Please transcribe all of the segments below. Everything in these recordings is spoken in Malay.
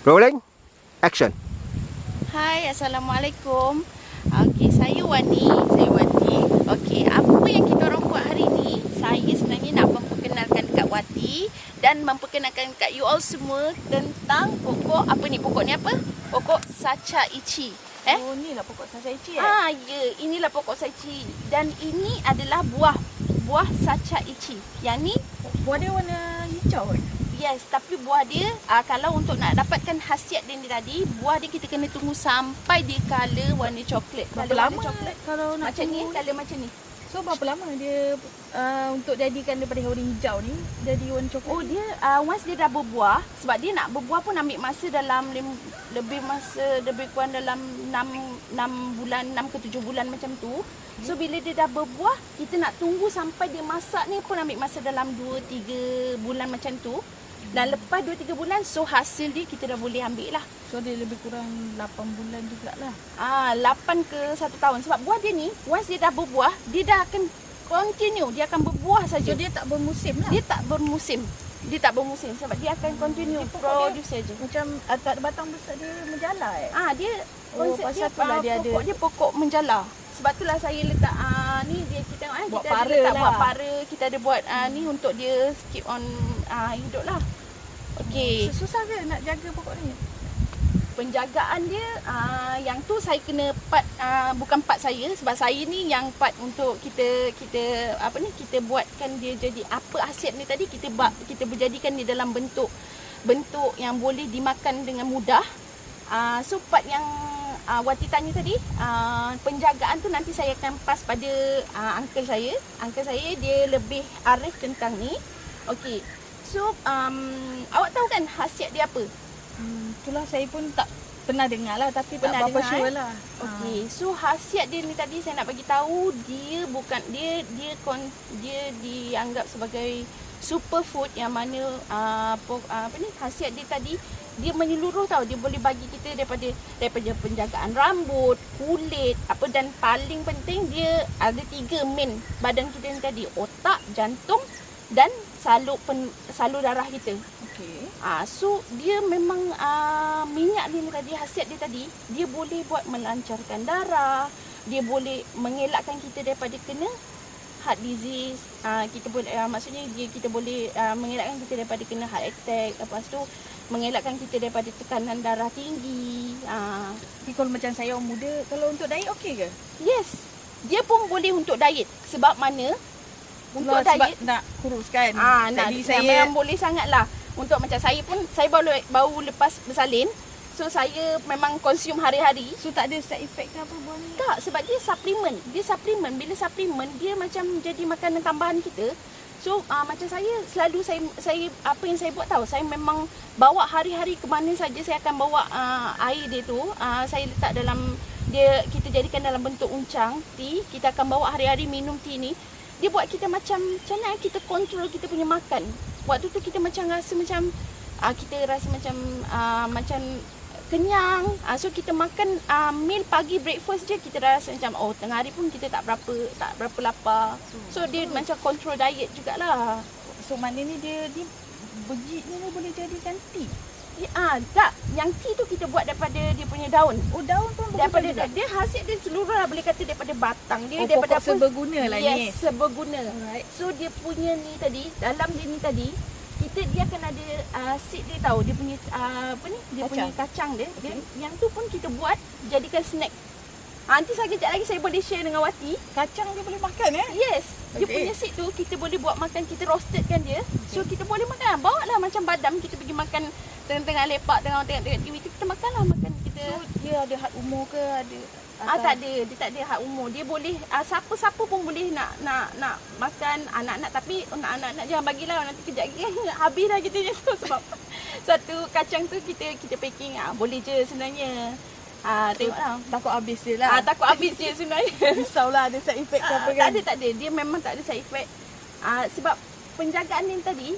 Rolling. Action. Hai, Assalamualaikum. Okey, saya Wani. Okey, apa yang kita orang buat hari ni? Saya sebenarnya nak memperkenalkan dekat Wati dan memperkenalkan dekat you all semua tentang pokok apa ni? Pokok ni apa? Pokok sacha ichi. Oh, ni lah pokok sacaici Ya, inilah pokok sacha ichi dan ini adalah buah sacha ichi. Yang ni Buah dia warna hijau kan? yes, tapi buah dia kalau untuk nak dapatkan khasiat dia ni tadi, buah dia kita kena tunggu sampai dia color warna coklat. Berapa lama kalau nak Macam ni, tunggu? color macam ni. So berapa lama dia untuk jadikan daripada warna hijau ni jadi warna coklat? Oh, dia once dia dah berbuah, sebab dia nak berbuah pun ambil masa dalam lebih kurang dalam 6 bulan, 6 ke 7 bulan macam tu. So bila dia dah berbuah, kita nak tunggu sampai dia masak ni pun ambil masa dalam 2-3 bulan macam tu. Dan lepas 2-3 bulan, so hasil dia kita dah boleh ambil lah. So dia lebih kurang 8 bulan jugalah. 8 ke 1 tahun. Sebab buah dia ni, once dia dah berbuah, dia dah akan continue. Dia akan berbuah saja. So dia tak bermusim lah? Dia tak bermusim. Sebab dia akan continue produce saja. Macam tak ada batang besar dia menjala Dia Oh, konsep pasal dia, itulah dia ada. pokok dia pokok menjala. Sebab itulah saya letak ni dia kita tengok Buat kita ada para letak lah. buat para, kita ada buat ni untuk dia keep on hidup lah. Okey. Susah ke nak jaga pokok ni? Penjagaan dia yang tu saya kena bukan part saya, sebab saya ni yang part untuk kita buatkan dia jadi apa khasiat ni tadi, kita berjadikan dia dalam bentuk yang boleh dimakan dengan mudah. So part yang Wati tanya tadi, penjagaan tu nanti saya akan pass pada uncle saya. Uncle saya dia lebih arif tentang ni. Okey. So awak tahu kan khasiat dia apa? Itulah saya pun tak pernah dengar lah, tapi Pernah tak apa-apa dengar, sure lah. Okey, so khasiat dia ni tadi saya nak bagi tahu, dia bukan dia dianggap sebagai superfood yang mana khasiat dia tadi dia menyeluruh tau. Dia boleh bagi kita daripada penjagaan rambut, kulit, dan paling penting dia ada 3 main badan kita ni tadi, otak, jantung dan salur darah kita. Okey. So dia memang minyak dia ni tadi, khasiat dia tadi, dia boleh buat melancarkan darah, dia boleh mengelakkan kita daripada kena heart disease. Kita boleh maksudnya kita boleh mengelakkan kita daripada kena heart attack. Lepas tu mengelakkan kita daripada tekanan darah tinggi. Tapi kalau macam saya orang muda, kalau untuk diet okey ke? Yes. Dia pun boleh untuk diet. Sebab mana? Untuk Sebab diet nak kurus kan? Jadi saya memang boleh sangatlah. Untuk macam saya pun, saya baru lepas bersalin. So saya memang consume hari-hari. So tak ada side effect ke apa buah ni? Tak, sebab dia suplemen. Bila suplemen, dia macam jadi makanan tambahan kita. So macam saya selalu saya apa yang saya buat tahu, saya memang bawa hari-hari ke mana saja saya akan bawa air dia tu. Saya letak dalam dia, kita jadikan dalam bentuk uncang tea. Kita akan bawa hari-hari minum tea ni. Dia buat kita macam mana kita kontrol kita punya makan. Waktu tu kita macam rasa macam macam kenyang. So kita makan meal pagi breakfast je, kita dah rasa macam tengah hari pun kita tak berapa lapar. So dia macam control diet jugalah. So maknanya dia bejiknya ni boleh jadikan tea? Tak. Yang tea tu kita buat daripada dia punya daun. Oh, daun pun Daripada juga? dia hasil dia seluruh lah, boleh kata daripada batang dia, Oh, daripada pokok seberguna lah ni. Yes, seberguna. Alright. So dia punya ni tadi, dalam dia ni tadi, dia akan ada seed dia tahu, dia punya dia punya kacang dia. Yang tu pun kita buat jadikan snack. Nanti sekejap lagi saya boleh share dengan Wati. Kacang dia boleh makan Yes, dia Okay. punya seed tu kita boleh buat makan, kita roastedkan dia. So kita boleh makan. Bawa lah macam badam, kita pergi makan tengah-tengah lepak, tengah TV, kita makan lah makan kita. So dia ada had umur ke ada? Tak ada, dia tak ada had umur. Dia boleh siapa-siapa pun boleh nak makan anak-anak, tapi anak-anak jangan bagilah, nanti kejap lagi habis dah kita je tu. Sebab satu kacang tu kita packing boleh je sebenarnya. Tengoklah. Takut habis dia lah. Takut habis je sebenarnya. Risaulah ada side effect ke apa kan? Tak ada. Dia memang tak ada side effect. Sebab penjagaan ni tadi,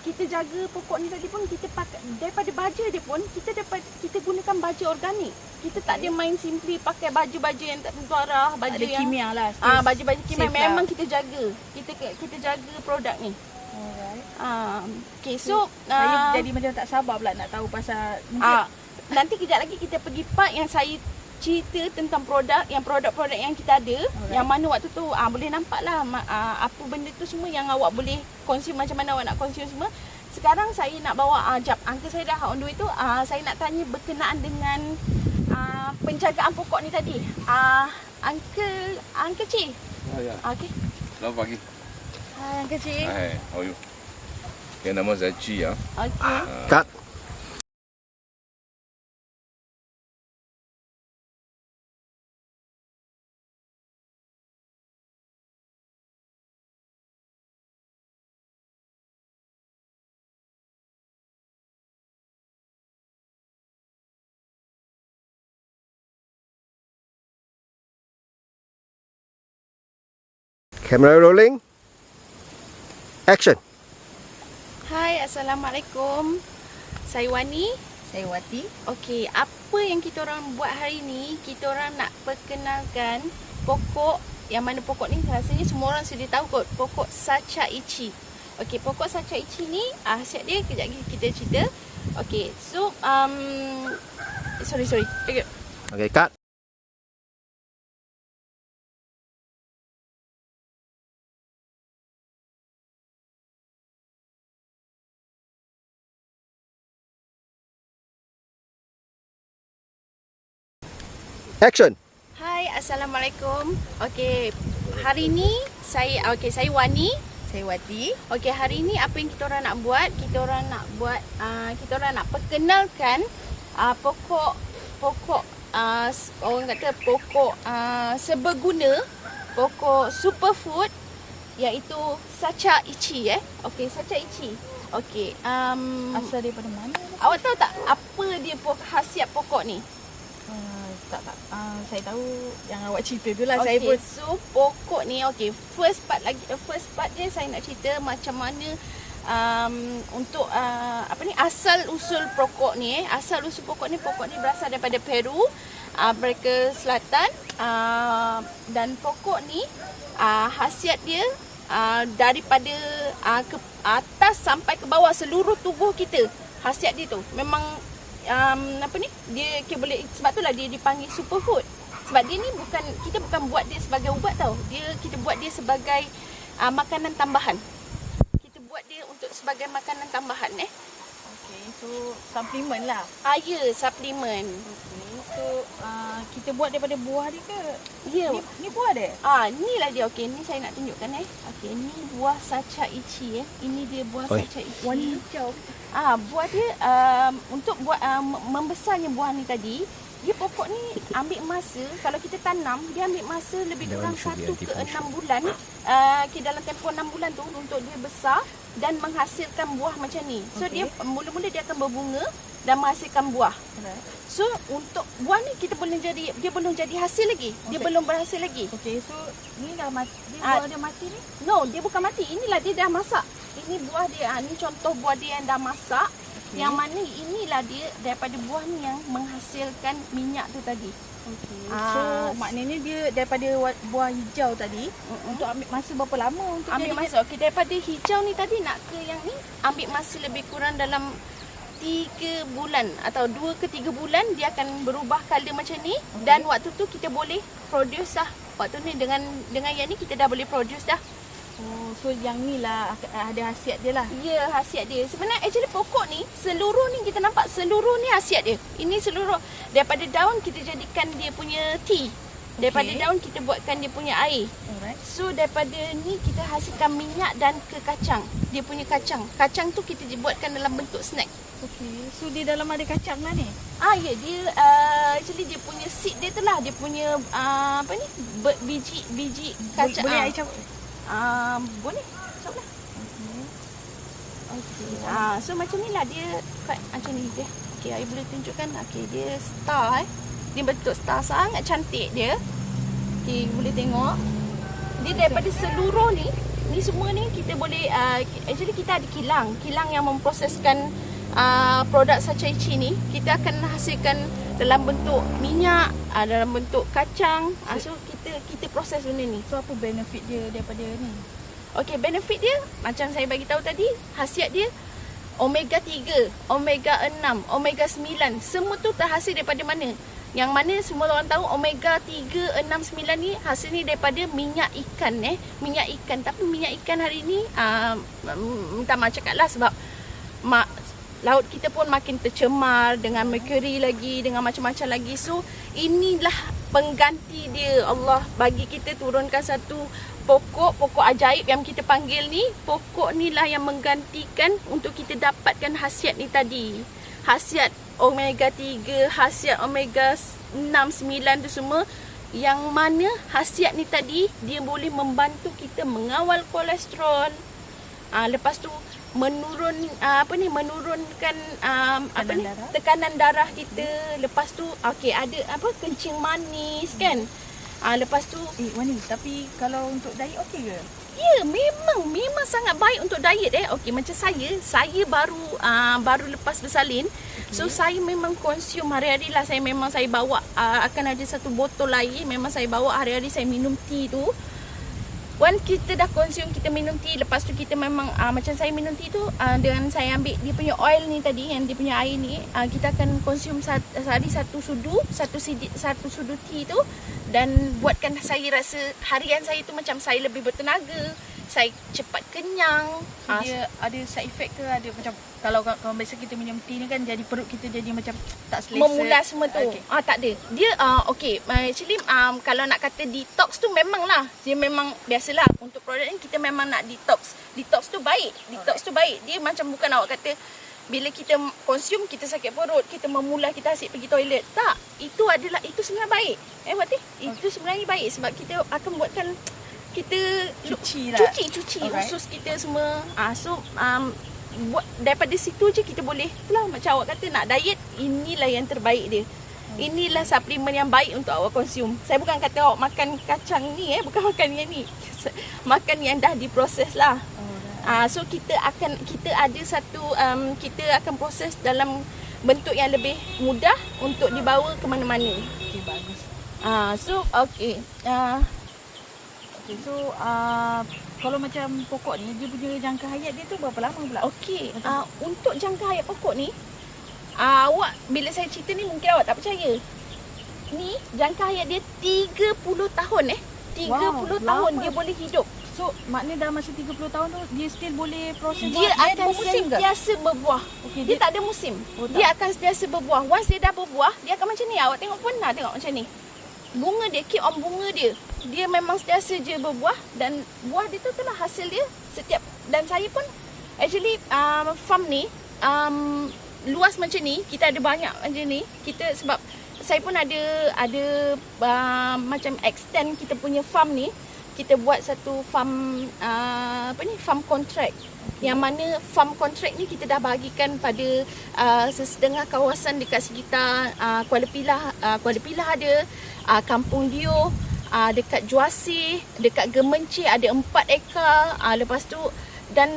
kita jaga pokok ni tadi pun, kita pakai daripada baja dia pun, kita gunakan baja organik. Kita tak ada main simply pakai baju-baju yang tak tentu arah, baju ada yang kimia lah. baju-baju kimia. Safe Memang lah. kita jaga. Kita jaga produk ni. Alright. Okay, so Saya jadi macam tak sabar pula nak tahu pasal mungkin nanti kejap lagi kita pergi part yang saya cerita tentang produk-produk yang kita ada. Alright. Yang mana waktu tu boleh nampak lah apa benda tu semua yang awak boleh consume, macam mana awak nak consume semua. Sekarang saya nak bawa uncle saya dah on the way tu. Saya nak tanya berkenaan dengan penjagaan pokok ni tadi. Uncle Cik. Ya. Okay. Selamat pagi. Hai Uncle Cik. Hai, how are you? Okay, nama saya Ci ya. Okay. Cut. Camera rolling. Action. Hai, Assalamualaikum. Saya Wani. saya Wati. Okey, apa yang kita orang buat hari ni, kita orang nak perkenalkan pokok, yang mana pokok ni rasanya semua orang sudah tahu kot, pokok Sacha Ichi. Okey, pokok Sacha Ichi ni khasiat dia kejap lagi kita cerita. Okey, so sorry. Okay. Okay, cut. Action. Hai, Assalamualaikum. Okey, hari ni saya Wani. Saya Wati. Okey, hari ni apa yang kita orang nak buat? Kita orang nak perkenalkan pokok orang kata pokok seberguna, pokok superfood, iaitu Sacha Ichi Okey, Sacha Ichi. Okey, Asal daripada mana? awak tahu tak apa dia khasiat pokok ni? Tak. Saya tahu yang awak cerita tu lah. Okay, Saya pun so pokok ni first part dia saya nak cerita macam mana untuk asal usul pokok ni. Pokok ni berasal daripada Peru, Amerika Selatan, dan pokok ni khasiat dia daripada ke atas sampai ke bawah seluruh tubuh kita. Khasiat dia tu memang dia boleh, sebab itulah dia dipanggil superfood. Sebab dia ni kita bukan buat dia sebagai ubat tau. Kita buat dia sebagai makanan tambahan. Kita buat dia untuk sebagai makanan tambahan okey, so suplemen lah. Ya, suplemen. Okey, so kita buat daripada buah dia ke? Ya. Ni buah dia? Inilah dia. Okey, ni saya nak tunjukkan Okey, ni buah Sacha Ichi Ini dia buah Oi. Sacha Ichi. Warna hijau. Buah dia untuk buat membesarnya buah ni tadi, dia pokok ni ambil masa, kalau kita tanam, dia ambil masa lebih kurang 1 ke 6 bulan. Dalam tempoh 6 bulan tu untuk dia besar dan menghasilkan buah macam ni. So Okey. dia mula-mula dia akan berbunga dan menghasilkan buah. Alright. So untuk buah ni dia belum jadi hasil lagi. Dia Okey. belum berhasil lagi. Okey, so ni dah mati. Buah dia mati ni? No, dia bukan mati. Inilah dia dah masak. Ini buah dia. Ni contoh buah dia yang dah masak. Okay. Yang mana inilah dia daripada buah ni yang menghasilkan minyak tu tadi. Okey. Ah, So maknanya dia daripada buah hijau tadi untuk ambil masa berapa lama untuk Ambil jadi masa. Okey, daripada hijau ni tadi nak ke yang ni ambil masa lebih kurang dalam 3 bulan atau 2 ke 3 bulan dia akan berubah color macam ni. Okey. Dan waktu tu kita boleh produce dah. Waktu ni dengan yang ni kita dah boleh produce dah. Oh, so yang ni lah ada khasiat dia lah. Ya, khasiat dia. Sebenarnya actually pokok ni seluruh ni kita nampak seluruh ni khasiat dia. Ini seluruh daripada daun kita jadikan dia punya tea. Daripada Okey. daun kita buatkan dia punya air. Alright. So daripada ni kita hasilkan minyak dan ke kacang. Dia punya kacang. Kacang tu kita buatkan dalam bentuk snack. Okey. So di dalam ada kacang lah ni. Ya, dia actually dia punya seed dia tu lah, dia punya biji kacang. Boleh air campur. Boleh. Insya-Allah. Okey. So macam ni lah dia macam ni dia. Okey, I boleh tunjukkan. Okey, dia star Dia bentuk star, sangat cantik dia. Okey, boleh tengok. Dia daripada seluruh ni semua ni kita boleh actually kita ada kilang yang memproseskan produk Sacha Ichi ni. Kita akan hasilkan dalam bentuk minyak, dalam bentuk kacang. So kita proses benda ni. So apa benefit dia daripada ni? Okey, benefit dia macam saya bagi tahu tadi, khasiat dia omega 3, omega 6, omega 9, semua tu terhasil daripada mana? Yang mana semua orang tahu omega 3, 6, 9 ni hasil ni daripada minyak ikan minyak ikan. Tapi minyak ikan hari ni minta maaf cakap lah sebab laut kita pun makin tercemar dengan mercury lagi, dengan macam-macam lagi. So inilah pengganti dia. Allah bagi kita turunkan satu pokok ajaib yang kita panggil ni. Pokok ni lah yang menggantikan untuk kita dapatkan khasiat ni tadi. Khasiat omega 3, khasiat omega 6, 9 tu semua. Yang mana khasiat ni tadi dia boleh membantu kita mengawal kolesterol. Lepas tu menurunkan tekanan darah kita. Lepas tu ada kencing manis kan. Lepas tu Wani, tapi kalau untuk diet okey ke? ya, memang sangat baik untuk diet Okey, macam saya baru lepas bersalin. So saya memang consume hari-hari lah. Saya bawa akan ada satu botol air. Memang saya bawa hari-hari, saya minum tea tu. Once kita dah consume, kita minum tea, lepas tu kita memang macam saya minum tea tu dengan saya ambil dia punya oil ni tadi, yang dia punya air ni, kita akan consume sehari satu sudu tea tu, dan buatkan saya rasa harian saya tu macam saya lebih bertenaga, saya cepat kenyang. Dia ada side effect ke? Ada macam kalau biasa kita minum tea ni kan jadi perut kita jadi macam tak selesa. Memulas semua tu. Okay. Tak ada. Dia okey, actually kalau nak kata detox tu memanglah. Dia memang biasalah untuk produk ni kita memang nak detox. Detox tu baik. Dia macam bukan awak kata bila kita consume kita sakit perut, kita memulas, kita asyik pergi toilet. Tak. Itu sebenarnya baik. Berarti itu sebenarnya baik sebab kita akan buatkan kita cuci usus kita semua. So buat daripada situ je kita boleh itulah macam awak kata nak diet, inilah yang terbaik dia. Inilah suplemen yang baik untuk awak consume. Saya bukan kata awak makan kacang ni bukan makan yang ni. Makan yang dah diproses lah. So kita ada satu kita akan proses dalam bentuk yang lebih mudah untuk dibawa ke mana-mana. Okey, bagus. So kalau macam pokok ni dia punya jangka hayat dia tu berapa lama pula? Okey, untuk jangka hayat pokok ni awak bila saya cerita ni mungkin awak tak percaya. Ni jangka hayat dia 30 tahun 30 tahun dia boleh hidup. So maknanya dah masa 30 tahun tu dia still boleh proses. Dia akan sentiasa berbuah. Okay, dia tak ada musim. Dia akan sentiasa berbuah. Once dia dah berbuah, dia akan macam ni. Awak tengok pernah tengok macam ni. Bunga dia, keep on bunga dia. Dia memang sentiasa je berbuah dan buah dia tu adalah hasil dia setiap. Dan saya pun actually farm ni luas macam ni, kita ada banyak macam ni. Kita sebab saya pun ada macam extend kita punya farm ni. Kita buat satu farm farm contract. Yang mana farm contract ni kita dah bahagikan pada sesetengah kawasan dekat sekitar Kuala Pilah ada, Kampung Dio, dekat Juasir, dekat Gemencir ada 4 ekar. Lepas tu dan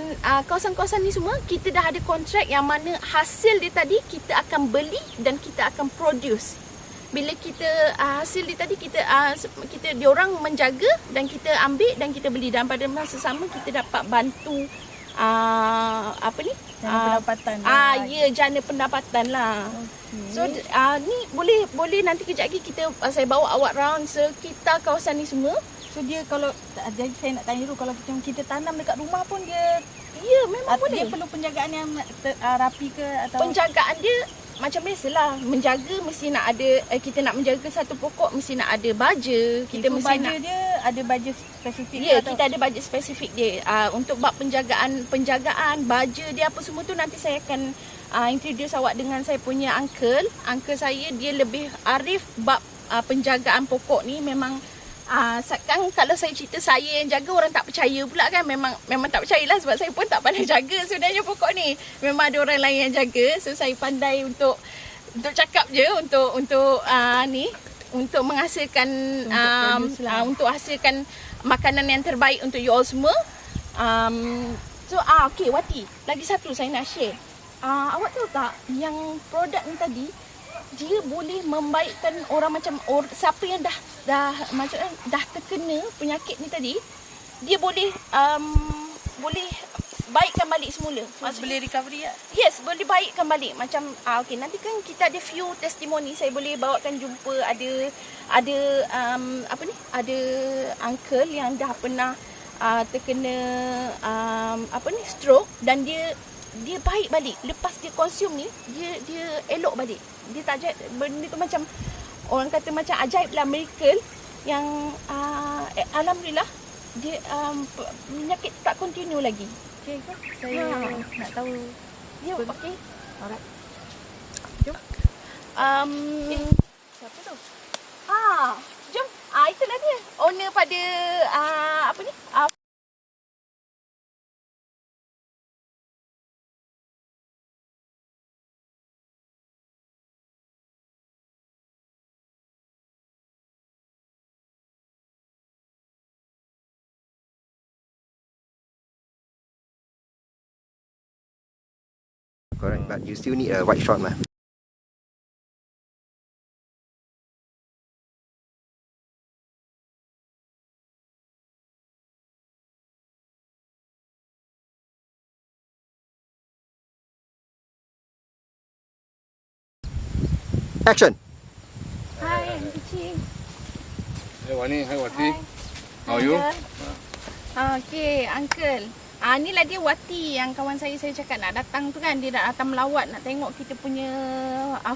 kawasan-kawasan ni semua kita dah ada kontrak yang mana hasil dia tadi kita akan beli dan kita akan produce. Bila kita hasil dia tadi kita diorang menjaga dan kita ambil dan kita beli, dan pada masa sama kita dapat bantu jana pendapatan. Jana pendapatan lah. Okay. So ni boleh nanti kejap lagi saya bawa awak round sekitar kawasan ni semua. So dia kalau jadi saya nak tanya dulu, kalau kita tanam dekat rumah pun dia memang boleh. Dia perlu penjagaan yang rapi ke atau penjagaan dia macam biasalah, menjaga mesti nak ada kita nak menjaga satu pokok mesti nak ada baja. Kita mesti baja dia ada baja spesifik. Kita ada baja spesifik dia. Untuk bab penjagaan baja dia apa semua tu nanti saya akan introduce awak dengan saya punya uncle saya. Dia lebih arif bab penjagaan pokok ni. Memang kan kalau saya cerita saya yang jaga, orang tak percaya pula kan. Memang tak percayalah sebab saya pun tak pandai jaga sebenarnya pokok ni. Memang ada orang lain yang jaga. So saya pandai untuk cakap je untuk untuk menghasilkan untuk hasilkan makanan yang terbaik untuk you all semua. Okey Wati, lagi satu saya nak share. Awak tahu tak yang produk ni tadi dia boleh membaikkan orang macam siapa yang dah terkena penyakit ni tadi, dia boleh boleh baikkan balik semula. Boleh recovery tak? Yes, boleh baikkan balik. Macam okey, nanti kan kita ada few testimoni, saya boleh bawakan jumpa ada ada uncle yang dah pernah terkena stroke, dan dia baik balik. Lepas dia consume ni, dia elok balik. Dia tak ajaib. Benda tu macam orang kata macam ajaib lah, miracle yang alhamdulillah dia penyakit tak continue lagi. Okey ke? Saya nak tahu. Ya, okey. Alright. Siapa tu? Jom. Itulah dia. Owner pada Correct, but you still need a white shot mah. Action. Hai, Cici. Hai Wani, hai Wati. How are you? Okey, uncle. Inilah dia Wati yang kawan saya cakap nak datang tu kan. Dia nak datang melawat, nak tengok kita punya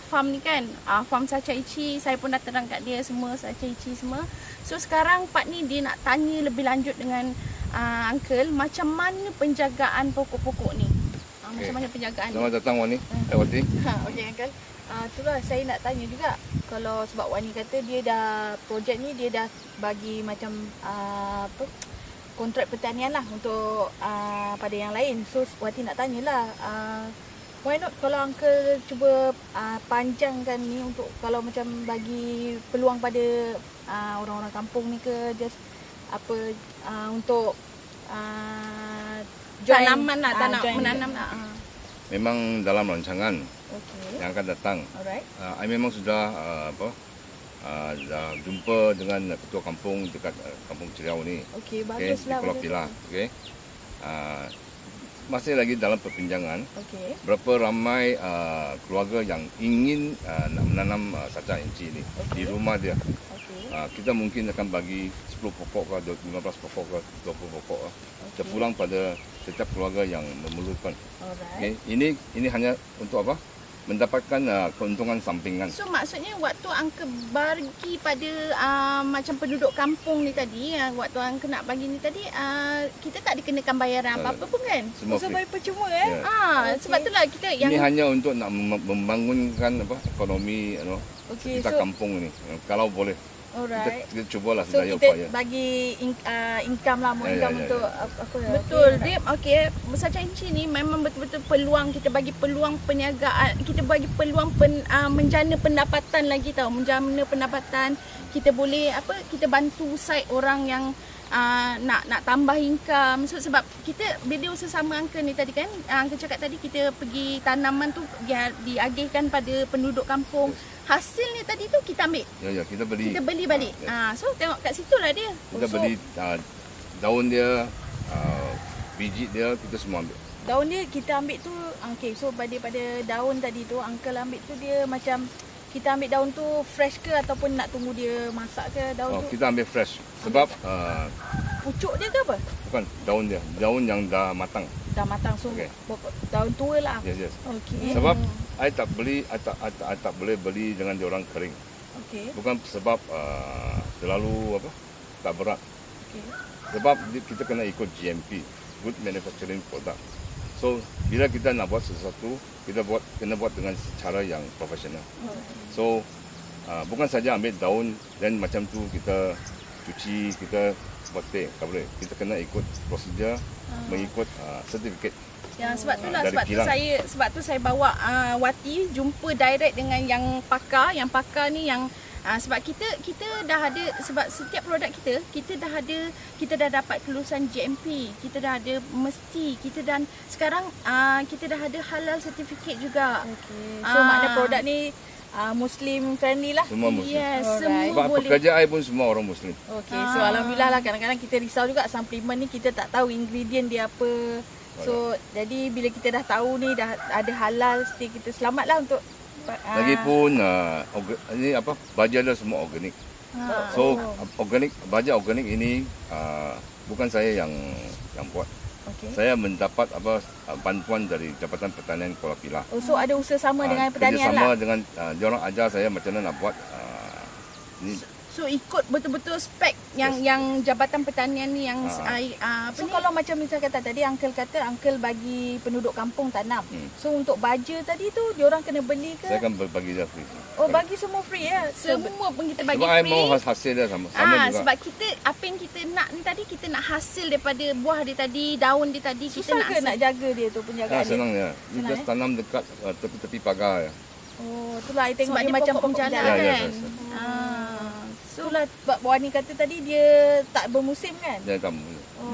farm ni kan. Farm Sacaici. Saya pun dah terang kat dia semua, Sacaici semua. So sekarang part ni dia nak tanya lebih lanjut dengan uncle, macam mana penjagaan pokok-pokok ni. Macam mana penjagaan ni. Selamat datang Wani. Hai Wati. Okey uncle. Itulah saya nak tanya juga. Kalau sebab Wani kata dia dah projek ni dia dah bagi macam kontrak pertanian lah untuk pada yang lain. So Wati nak tanyalah, why not kalau uncle cuba panjangkan ni untuk kalau macam bagi peluang pada orang-orang kampung ni ke, just untuk tanaman lah, menanam lah. Memang dalam rancangan Okay. yang akan datang. Alright. I memang sudah dah jumpa dengan ketua kampung dekat kampung Ceriau ni. Okay, Di baguslah. Pulau Pilah. Okey. Masih lagi dalam perbincangan. Okay. Berapa ramai keluarga yang ingin nak menanam saca inci ni di rumah dia. Okay. Kita mungkin akan bagi 10 pokok ke 15 pokok ke 20 pokok terpulang pada setiap keluarga yang memerlukan. Alright. Okay. Ini hanya untuk apa? Mendapatkan keuntungan sampingan. So maksudnya waktu uncle bagi pada macam penduduk kampung ni tadi, waktu uncle nak bagi ni tadi, kita tak dikenakan bayaran apa-apa pun kan? Semua So free. bagi percuma Yeah. Sebab itulah kita yang Ini hanya untuk nak membangunkan ekonomi Okay, kita so kampung ni. Kalau boleh. alright. Kita cubalah So sedaya kita upaya. bagi income lah, more Ya, income ya, ya, untuk ya. apa? betul dia okey. Saca inci ni memang betul-betul peluang, kita bagi peluang perniagaan, kita bagi peluang menjana pendapatan lagi tau, menjana pendapatan. Kita boleh kita bantu side orang yang nak tambah income. So sebab kita video sesama uncle ni tadi kan, uncle cakap tadi kita pergi tanaman tu diagihkan pada penduduk kampung. Hasilnya tadi tu kita ambil, Ya, kita beli. kita beli balik. Yes. So tengok kat situ lah dia. Kita beli daun dia, biji dia, kita semua ambil. Daun dia kita ambil tu, okay, so daripada daun tadi tu uncle ambil tu dia macam kita ambil daun tu fresh ke ataupun nak tunggu dia masak ke daun tu? Kita ambil fresh. Sebab Pucuk dia ke apa? bukan daun dia, daun yang dah matang. Dah matang, so Okay. daun tua lah. Yes. Okay. Sebab I tak boleh beli dengan diorang kering. Okay. Bukan sebab terlalu tak berat. Okay. Sebab kita kena ikut GMP, Good Manufacturing Product. So bila kita nak buat sesuatu, kita kena buat dengan cara yang profesional. So bukan saja ambil daun dan macam tu kita cuci, kita buat teh, tak boleh. Kita kena ikut prosedur, mengikut sertifikat. Ya, sebab itulah Dari sebab tu saya bawa Wati jumpa direct dengan yang pakar ni yang sebab kita dah ada, sebab setiap produk kita dah dapat kelulusan GMP, kita dah ada mesti, dan sekarang kita dah ada halal certificate juga. Okay. So makna produk ni Muslim friendly lah. Semua Muslim. Yes, Alright. semua Sebab boleh. pekerja I pun semua orang Muslim. Okey, so alhamdulillah lah, kadang-kadang kita risau juga supplement ni kita tak tahu ingredient dia apa. So jadi bila kita dah tahu ni dah ada halal, mesti kita selamatlah untuk Lagipun ini apa, baja dia semua organik. So organik, baja organik ini bukan saya yang buat. okey. Saya mendapat apa bantuan dari Jabatan Pertanian Kuala Pilah. Oh, so ada usaha sama dengan pertanian kerjasama lah. dengan dia orang ajar saya macam mana nak buat ni. So ikut betul-betul spek yang Jabatan Pertanian ni yang apa So ni? kalau macam misal kata tadi uncle kata uncle bagi penduduk kampung tanam. So untuk baja tadi tu diorang kena beli ke? Saya akan bagi dia free. Oh, bagi semua free ya. Semua pun kita bagi Sebab I mau free. hasil dia sama juga. Sebab kita apa yang kita nak ni tadi, kita nak hasil daripada buah dia tadi, daun dia tadi, kita Susah nak ke hasil. nak jaga dia tu penjagaan dia? Senang ya. You Senang, just tanam dekat tepi-tepi pagar ya. Oh, itulah I tengok Sebab dia dia macam pokok pokok jalan Ya, jalan. ya, kan. So itulah sebab Wani kata tadi dia tak bermusim kan? Dia tamu.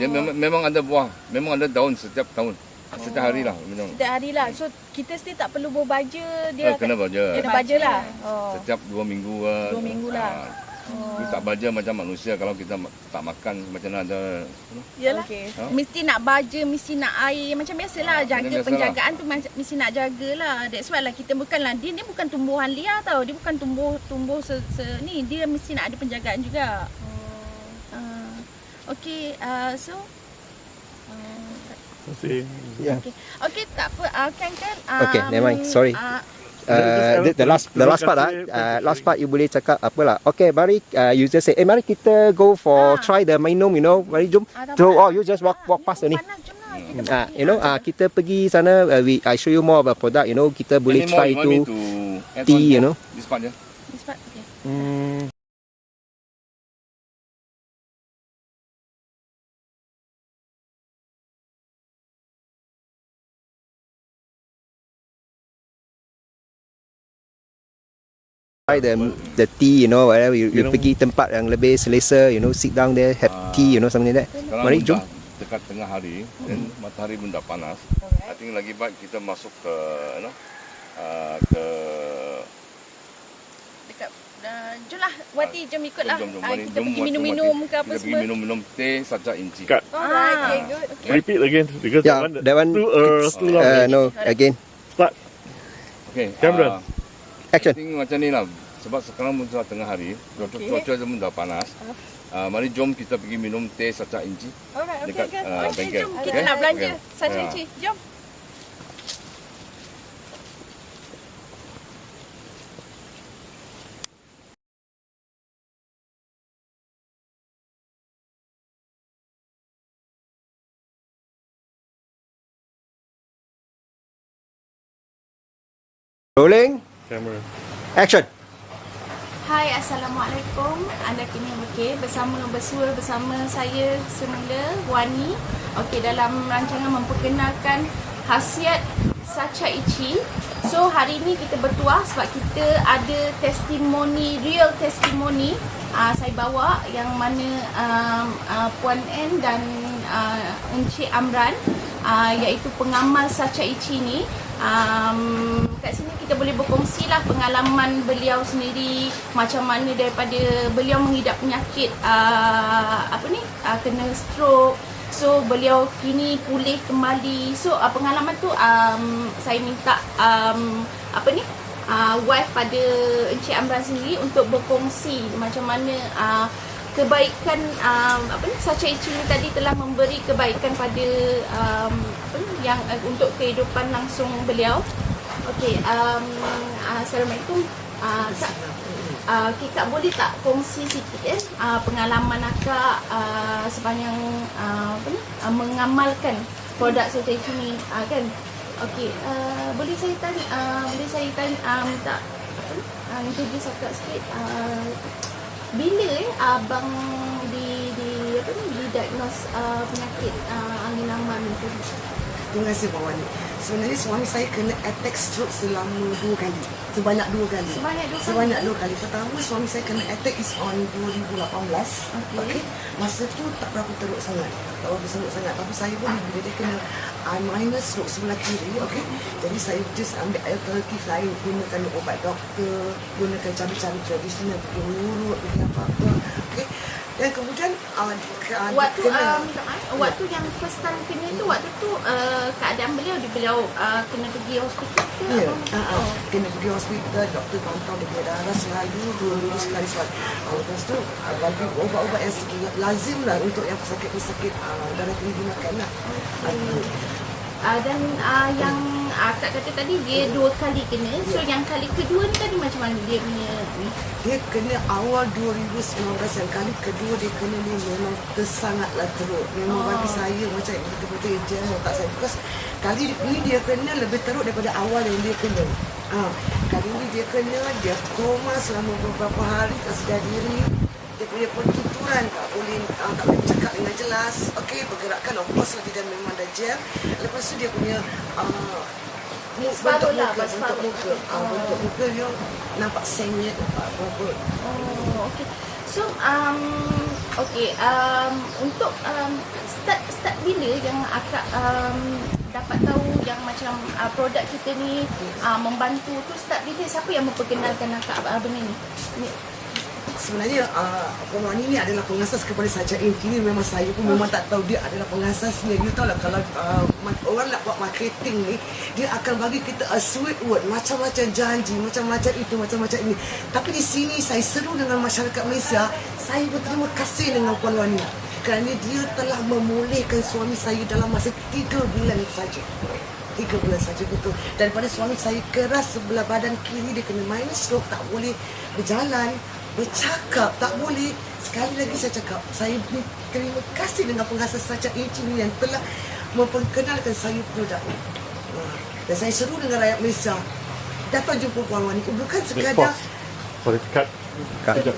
Dia memang ada buah, memang ada daun setiap tahun. Setiap hari lah memang. Setiap hari lah. So kita still tak perlu berbaja dia. Kena baja. Kena baja lah. Oh. Setiap 2 minggu 2 minggu lah. Kita tak baja macam manusia, kalau kita tak makan macam mana ada. Yalah. Okey. Mesti nak baja, mesti nak air. Macam biasalah, jaga macam biasalah. penjagaan tu mesti nak jagalah. That's why lah kita bukanlah, dia ni bukan tumbuhan liar tau. Dia bukan tumbuh ni, dia mesti nak ada penjagaan juga. Okay, so Yeah. okay, tak apa. Kan. Okay, never mind. Sorry. The last part you boleh cakap apalah. Okay, mari you just say, mari kita go for try the minum, mari jom. So you just walk past ni. Panas, jom lah. Kita Kita pergi sana, I show you more about product, kita boleh Any more try you want to me to add tea, on this part ya. This part, okay. try the tea, whatever you pergi tempat yang lebih selesa, sit down there, have tea, something like that. Sekarang Mari pun jom. dah dekat tengah hari dan matahari pun dah panas. I think lagi baik kita masuk ke ke Dekat jom lah Wati, jom ikutlah. jom, mari, Kita jom, pergi Wati, minum-minum Wati. ke apa Kita pergi semua. minum-minum teh saja inci. Cut. Alright, okay, good. Repeat again because Yeah, that one too long. no, again, Start. Okay. Cameron. action. I think macam ni lah. Sebab sekarang pun dah tengah hari, cuaca pun dah panas. Mari jom kita pergi minum teh saja inci Alright, okay, dekat good. Okay, bengkel. jom. Kita nak belanja. Satu Ya. inci. Jom. Rolling, Cameron. action. Hai, Assalamualaikum. Anda kini bersama saya semula, Wani. Okey, dalam rancangan memperkenalkan khasiat Sacha Ichi. So, hari ini kita bertuah sebab kita ada testimoni, real testimoni. Saya bawa yang mana Puan N dan Encik Amran, iaitu pengamal Sacha Ichi ni. Kat sini kita boleh berkongsi lah pengalaman beliau sendiri, macam mana daripada beliau mengidap penyakit kena stroke. So beliau kini pulih kembali. So pengalaman tu saya minta wife pada Encik Amran sendiri untuk berkongsi macam mana kebaikan Sacha Ichi ni tadi telah memberi kebaikan pada yang untuk kehidupan langsung beliau. Okey, Assalamualaikum. Kak boleh tak kongsi sikit pengalaman akak sepanjang mengamalkan produk Sacha Ichi ni kan? Okey, boleh saya tanya minta introduce akak sikit. Bila abang didiagnose penyakit angin aman tu? Terima kasih Pak Wani. Sebenarnya suami saya kena attack stroke selama 2 kali. Sebanyak 2 kali. Sebanyak 2 kali. Pertama suami saya kena attack is on 2018. Okey. Masa tu tak berapa teruk sangat. Tak berapa teruk sangat. Tapi saya pun bila dia kena minor stroke sebelah kiri. Okey. Jadi saya just ambil alternatif lain. Gunakan ubat doktor. Gunakan cara-cara tradisional. Pergi urut. Pergi apa-apa. Okey. Dan kemudian waktu yang first time kena tu, waktu tu keadaan beliau kena pergi hospital ke? Ya, kena pergi hospital, doktor pantau dia punya darah selalu 2 minggu sekali soal. Lepas tu bagi ubat-ubat yang lazim lah untuk yang pesakit-pesakit darah tinggi makan lah. Dan yang Kak kata tadi dia 2 kali kena. So yang kali kedua ni tadi macam mana dia punya ni? Dia kena awal 2019, yang kali kedua dia kena ni memang tersangatlah teruk. Memang bagi saya macam betul-betul jam otak saya. Because kali ni dia kena lebih teruk daripada awal yang dia kena. Kali ni dia kena, dia koma selama beberapa hari, tak sedar diri. Dia punya pentuturan tak boleh bercakap dengan jelas. Okey, bergerakkan of course lah dia memang dah jam. Lepas tu dia punya bentuk muka dia nampak senyet apa. Okey. So untuk start bila yang akak dapat tahu yang macam produk kita ni membantu tu, start bila, siapa yang memperkenalkan akak benda ni? Sebenarnya Puan Wani ni adalah pengasas kepada Sajak Inc. Ini memang saya pun memang tak tahu dia adalah pengasasnya. You tahu lah kalau orang nak buat marketing ni, dia akan bagi kita a sweet word, macam-macam janji, macam-macam itu, macam-macam ini. Tapi di sini saya seru dengan masyarakat Malaysia. Saya berterima kasih dengan Puan Wani kerana dia telah memulihkan suami saya dalam masa 3 bulan saja. 3 bulan saja, betul. Daripada suami saya keras sebelah badan kiri, dia kena minor stroke, tak boleh berjalan, bercakap, tak boleh. Sekali lagi saya cakap, saya terima kasih dengan pengasas Sajak ini yang telah memperkenalkan saya produk ini. Dan saya seru dengan rakyat Malaysia datang jumpa Puan Wani. Bukan sekadar Boleh cut. Cut.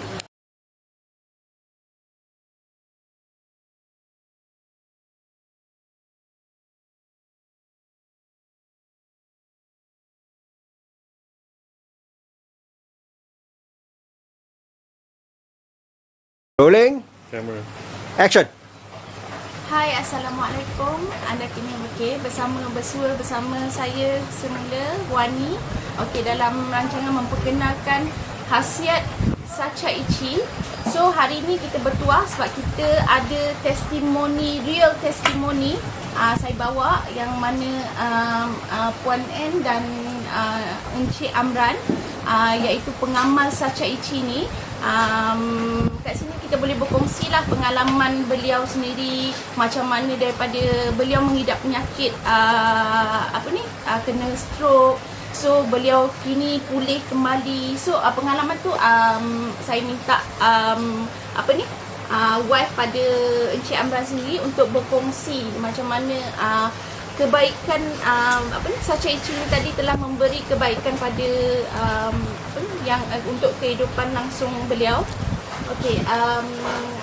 Rolling. Camera. Action. Hai, Assalamualaikum. Anda kini bersua bersama saya semula, Wani. Okey, dalam rancangan memperkenalkan khasiat Sacha Ichi. So hari ini kita bertuah sebab kita ada testimoni, real testimoni saya bawa yang mana Puan N dan Encik Amran, iaitu pengamal Sacha Ichi ni. Kat sini kita boleh berkongsi lah pengalaman beliau sendiri, macam mana daripada beliau mengidap penyakit kena stroke. So beliau kini pulih kembali. So pengalaman tu saya minta wife pada Encik Amran sendiri untuk berkongsi macam mana kebaikan Sacha Ichi ni tadi telah memberi kebaikan pada yang untuk kehidupan langsung beliau. Okey,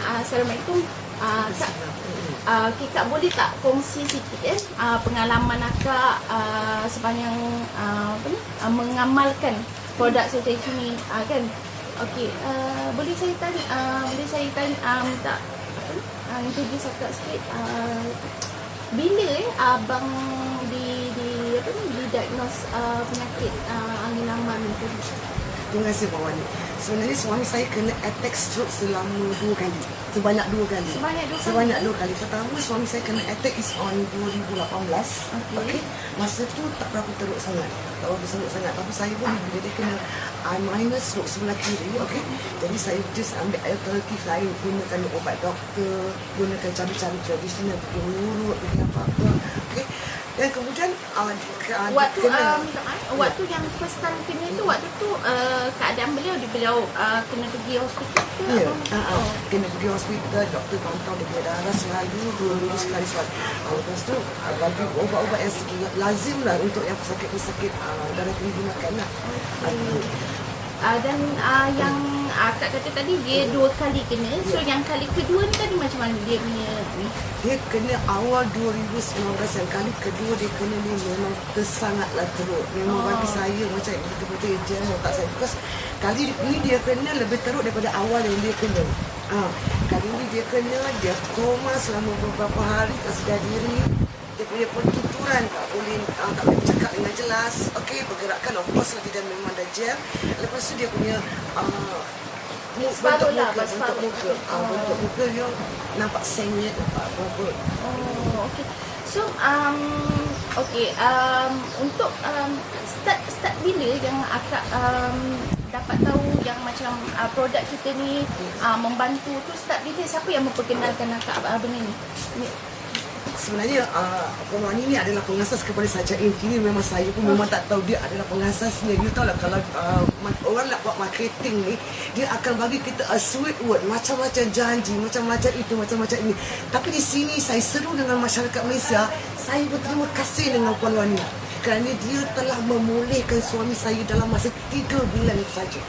Assalamualaikum. Kak boleh tak kongsi sikit pengalaman akak sepanjang mengamalkan produk Sacha Ichi ni kan? Okey, boleh saya tanya minta introduce akak sikit. Bila abang didiagnose penyakit angin ambang ni? Terima kasih Puan Wani. Sebenarnya suami saya kena attack stroke selama 2 kali. Sebanyak 2 kali. Sebanyak 2 kali. Pertama suami saya kena attack is on 2018. Okey. Masa tu tak berapa teruk sangat. Tak berapa teruk sangat. Tapi saya pun bila dia kena minor stroke sebelah kiri. Okey. Jadi saya just ambil alternatif lain. Gunakan ubat doktor. Gunakan cara-cara tradisional. Pergi urut. Pergi apa-apa. Okey. Dan kemudian waktu yang first time kena tu, waktu tu keadaan beliau kena pergi hospital ke? Ya, kena pergi hospital, doktor pantau dia punya darah selalu 2 minggu sekali soal. Lepas tu bagi ubat-ubat yang lazim lah untuk yang pesakit-pesakit darah tinggi makan lah. Dan yang Kak kata tadi dia 2 kali kena. So yang kali kedua ni tadi macam mana dia punya ni? Dia kena awal 2019, yang kali kedua dia kena ni memang tersangatlah teruk. Memang bagi saya macam betul-betul jam otak saya. Because kali ni dia kena lebih teruk daripada awal yang dia kena. Kali ni dia kena, dia koma selama beberapa hari, tak sedar diri. Dia punya pertuturan tak boleh bercakap dengan jelas. Okey, bergerakkan of course lah dia memang dah jam. Lepas tu dia punya bentuk muka dia nampak sengit apa. Okey. So untuk start bila yang akak dapat tahu yang macam produk kita ni membantu tu, start bila, siapa yang memperkenalkan akak benda ni? Sebenarnya Puan Wani ni adalah pengasas kepada Saja Ink. Ini memang saya pun memang tak tahu dia adalah pengasasnya. You tahu lah kalau orang nak buat marketing ni, dia akan bagi kita a sweet word, macam-macam janji, macam-macam itu, macam-macam ini. Tapi di sini saya seru dengan masyarakat Malaysia. Saya berterima kasih dengan Puan Wani kerana dia telah memulihkan suami saya dalam masa 3 bulan saja.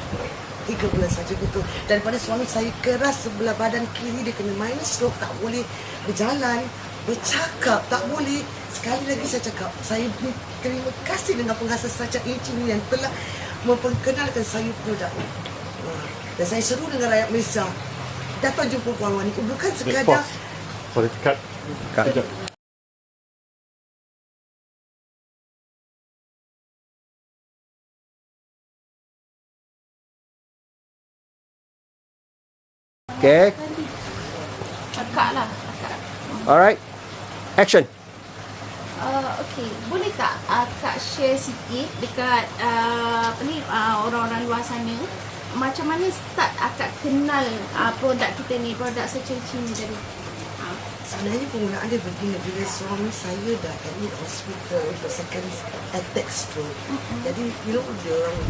3 bulan saja betul. Daripada suami saya keras sebelah badan kiri, dia kena minor stroke, tak boleh berjalan, bercakap tak boleh. Sekali lagi saya cakap, saya terima kasih dengan pengasas Saja Ink yang telah memperkenalkan saya produk ini. Dan saya seru dengan rakyat Malaysia datang jumpa Puan Wani, bukan sekadar Boleh cut. Cut. Okay. Akak lah, akak. Alright. Action. Okey, boleh tak Kak share sikit dekat orang-orang luar sana macam mana start akak kenal produk kita ni, produk Saja Ink ni tadi? sebenarnya penggunaan dia begini. Bila suami saya dah admit hospital untuk second attack stroke. Jadi dia orang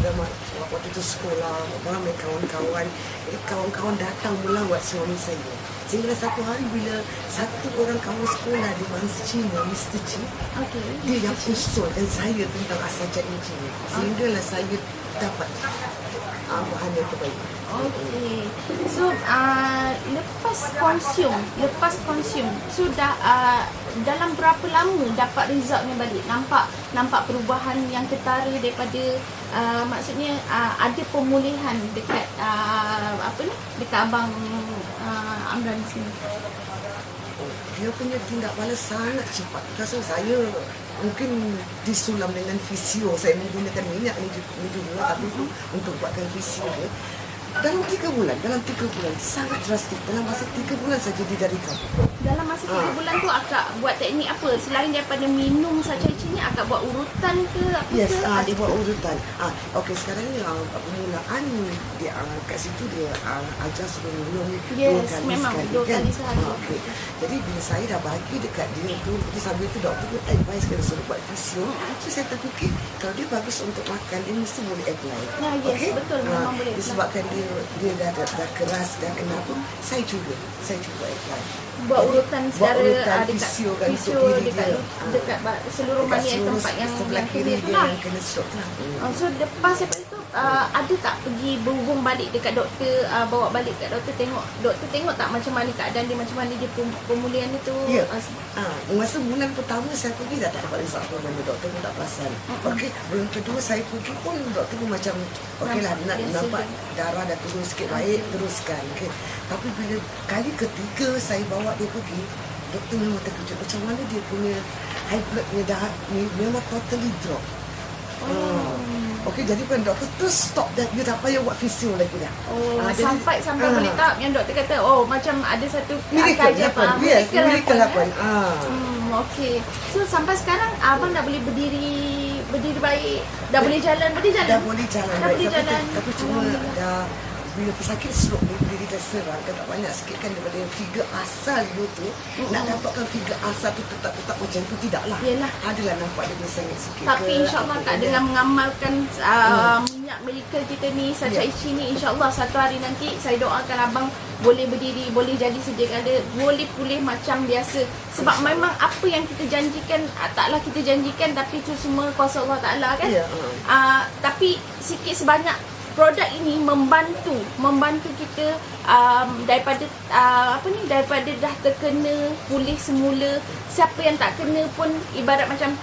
dah waktu itu sekolah, orang main kawan-kawan. Jadi kawan-kawan datang melawat suami saya. Sehingga satu hari bila satu orang kawan sekolah di bangsa Cina, Mr. Chi, dia yang usulkan saya tentang Saja Ink ini. Sehinggalah saya dapat bahan yang terbaik. Okey. So lepas konsum sudah dalam berapa lama dapat resultnya balik? Nampak perubahan yang ketara daripada maksudnya ada pemulihan dekat dekat abang Amran sini. Dia punya tindak balas sangat cepat. Rasa saya mungkin disulam dengan fisio. Saya menggunakan minyak ni juga tapi untuk buatkan fisio dia. Dalam 3 bulan sangat drastik. Dalam masa 3 bulan saja dia dari kampung. Dalam masa 3 bulan tu akak buat teknik apa? Selain daripada minum Saja Ink ni, akak buat urutan ke apa Yes, ke? dia buat urutan. Okey, sekarang ni permulaan dia kat situ dia ajar suruh minum Yes, 2 kali memang sekali. 2 kali sehari. Okey. Jadi bila saya dah bagi dekat dia tu, sambil tu doktor pun advice kena suruh buat fisio. So saya terfikir kalau dia bagus untuk makan, dia mesti boleh apply. Yes, Okey? betul, memang boleh apply. Disebabkan dia dah keras, dah kenapa, saya cuba apply. Buat urutan secara dekat fisio kan fisio untuk diri dekat dia. dekat seluruh Dekat mana tempat yang sebelah kiri kena tu dia lah. yang kena stroke lah. So lepas daripada tu ada tak pergi berhubung balik dekat doktor, bawa balik kat doktor, tengok tak macam mana keadaan dia, macam mana dia pemulihan dia tu? Ya. Masa bulan pertama saya pergi dah tak dapat result pun, doktor pun tak perasan. Okey, bulan kedua saya pergi pun doktor pun macam okeylah, nak nampak darah dah turun sikit, baik, teruskan. Okey. Tapi bila kali ketiga saya bawa dia pergi, doktor memang terkejut macam mana dia punya high blood punya darah ni memang totally drop. Okey, jadi kan doktor terus stop dah, dia tak payah buat fisio lagi dah. Sampai boleh tahap yang doktor kata macam ada satu miracle happen. Yes, miracle happen. Okey. So sampai sekarang abang dah boleh berdiri baik, dah boleh jalan. Dah boleh jalan. Dah boleh jalan. Tapi cuma dah bila pesakit stroke ni, bila dia serang kan tak banyak sikit kan daripada yang figure asal dia tu. Nak dapatkan figure asal tu tetap macam tu, tidaklah. Yelah. Adalah nampak dia bersengit sikit. Tapi insyaAllah Kak, dengan mengamalkan minyak miracle kita ni, Saja Ink ni, insyaAllah satu hari nanti saya doakan abang boleh berdiri, boleh jadi sedia kala, boleh pulih macam biasa. Sebab memang apa yang kita janjikan, taklah kita janjikan, tapi itu semua kuasa Allah Ta'ala kan. Ya. Tapi sikit sebanyak produk ini membantu kita daripada daripada dah terkena pulih semula. Siapa yang tak kena pun ibarat macam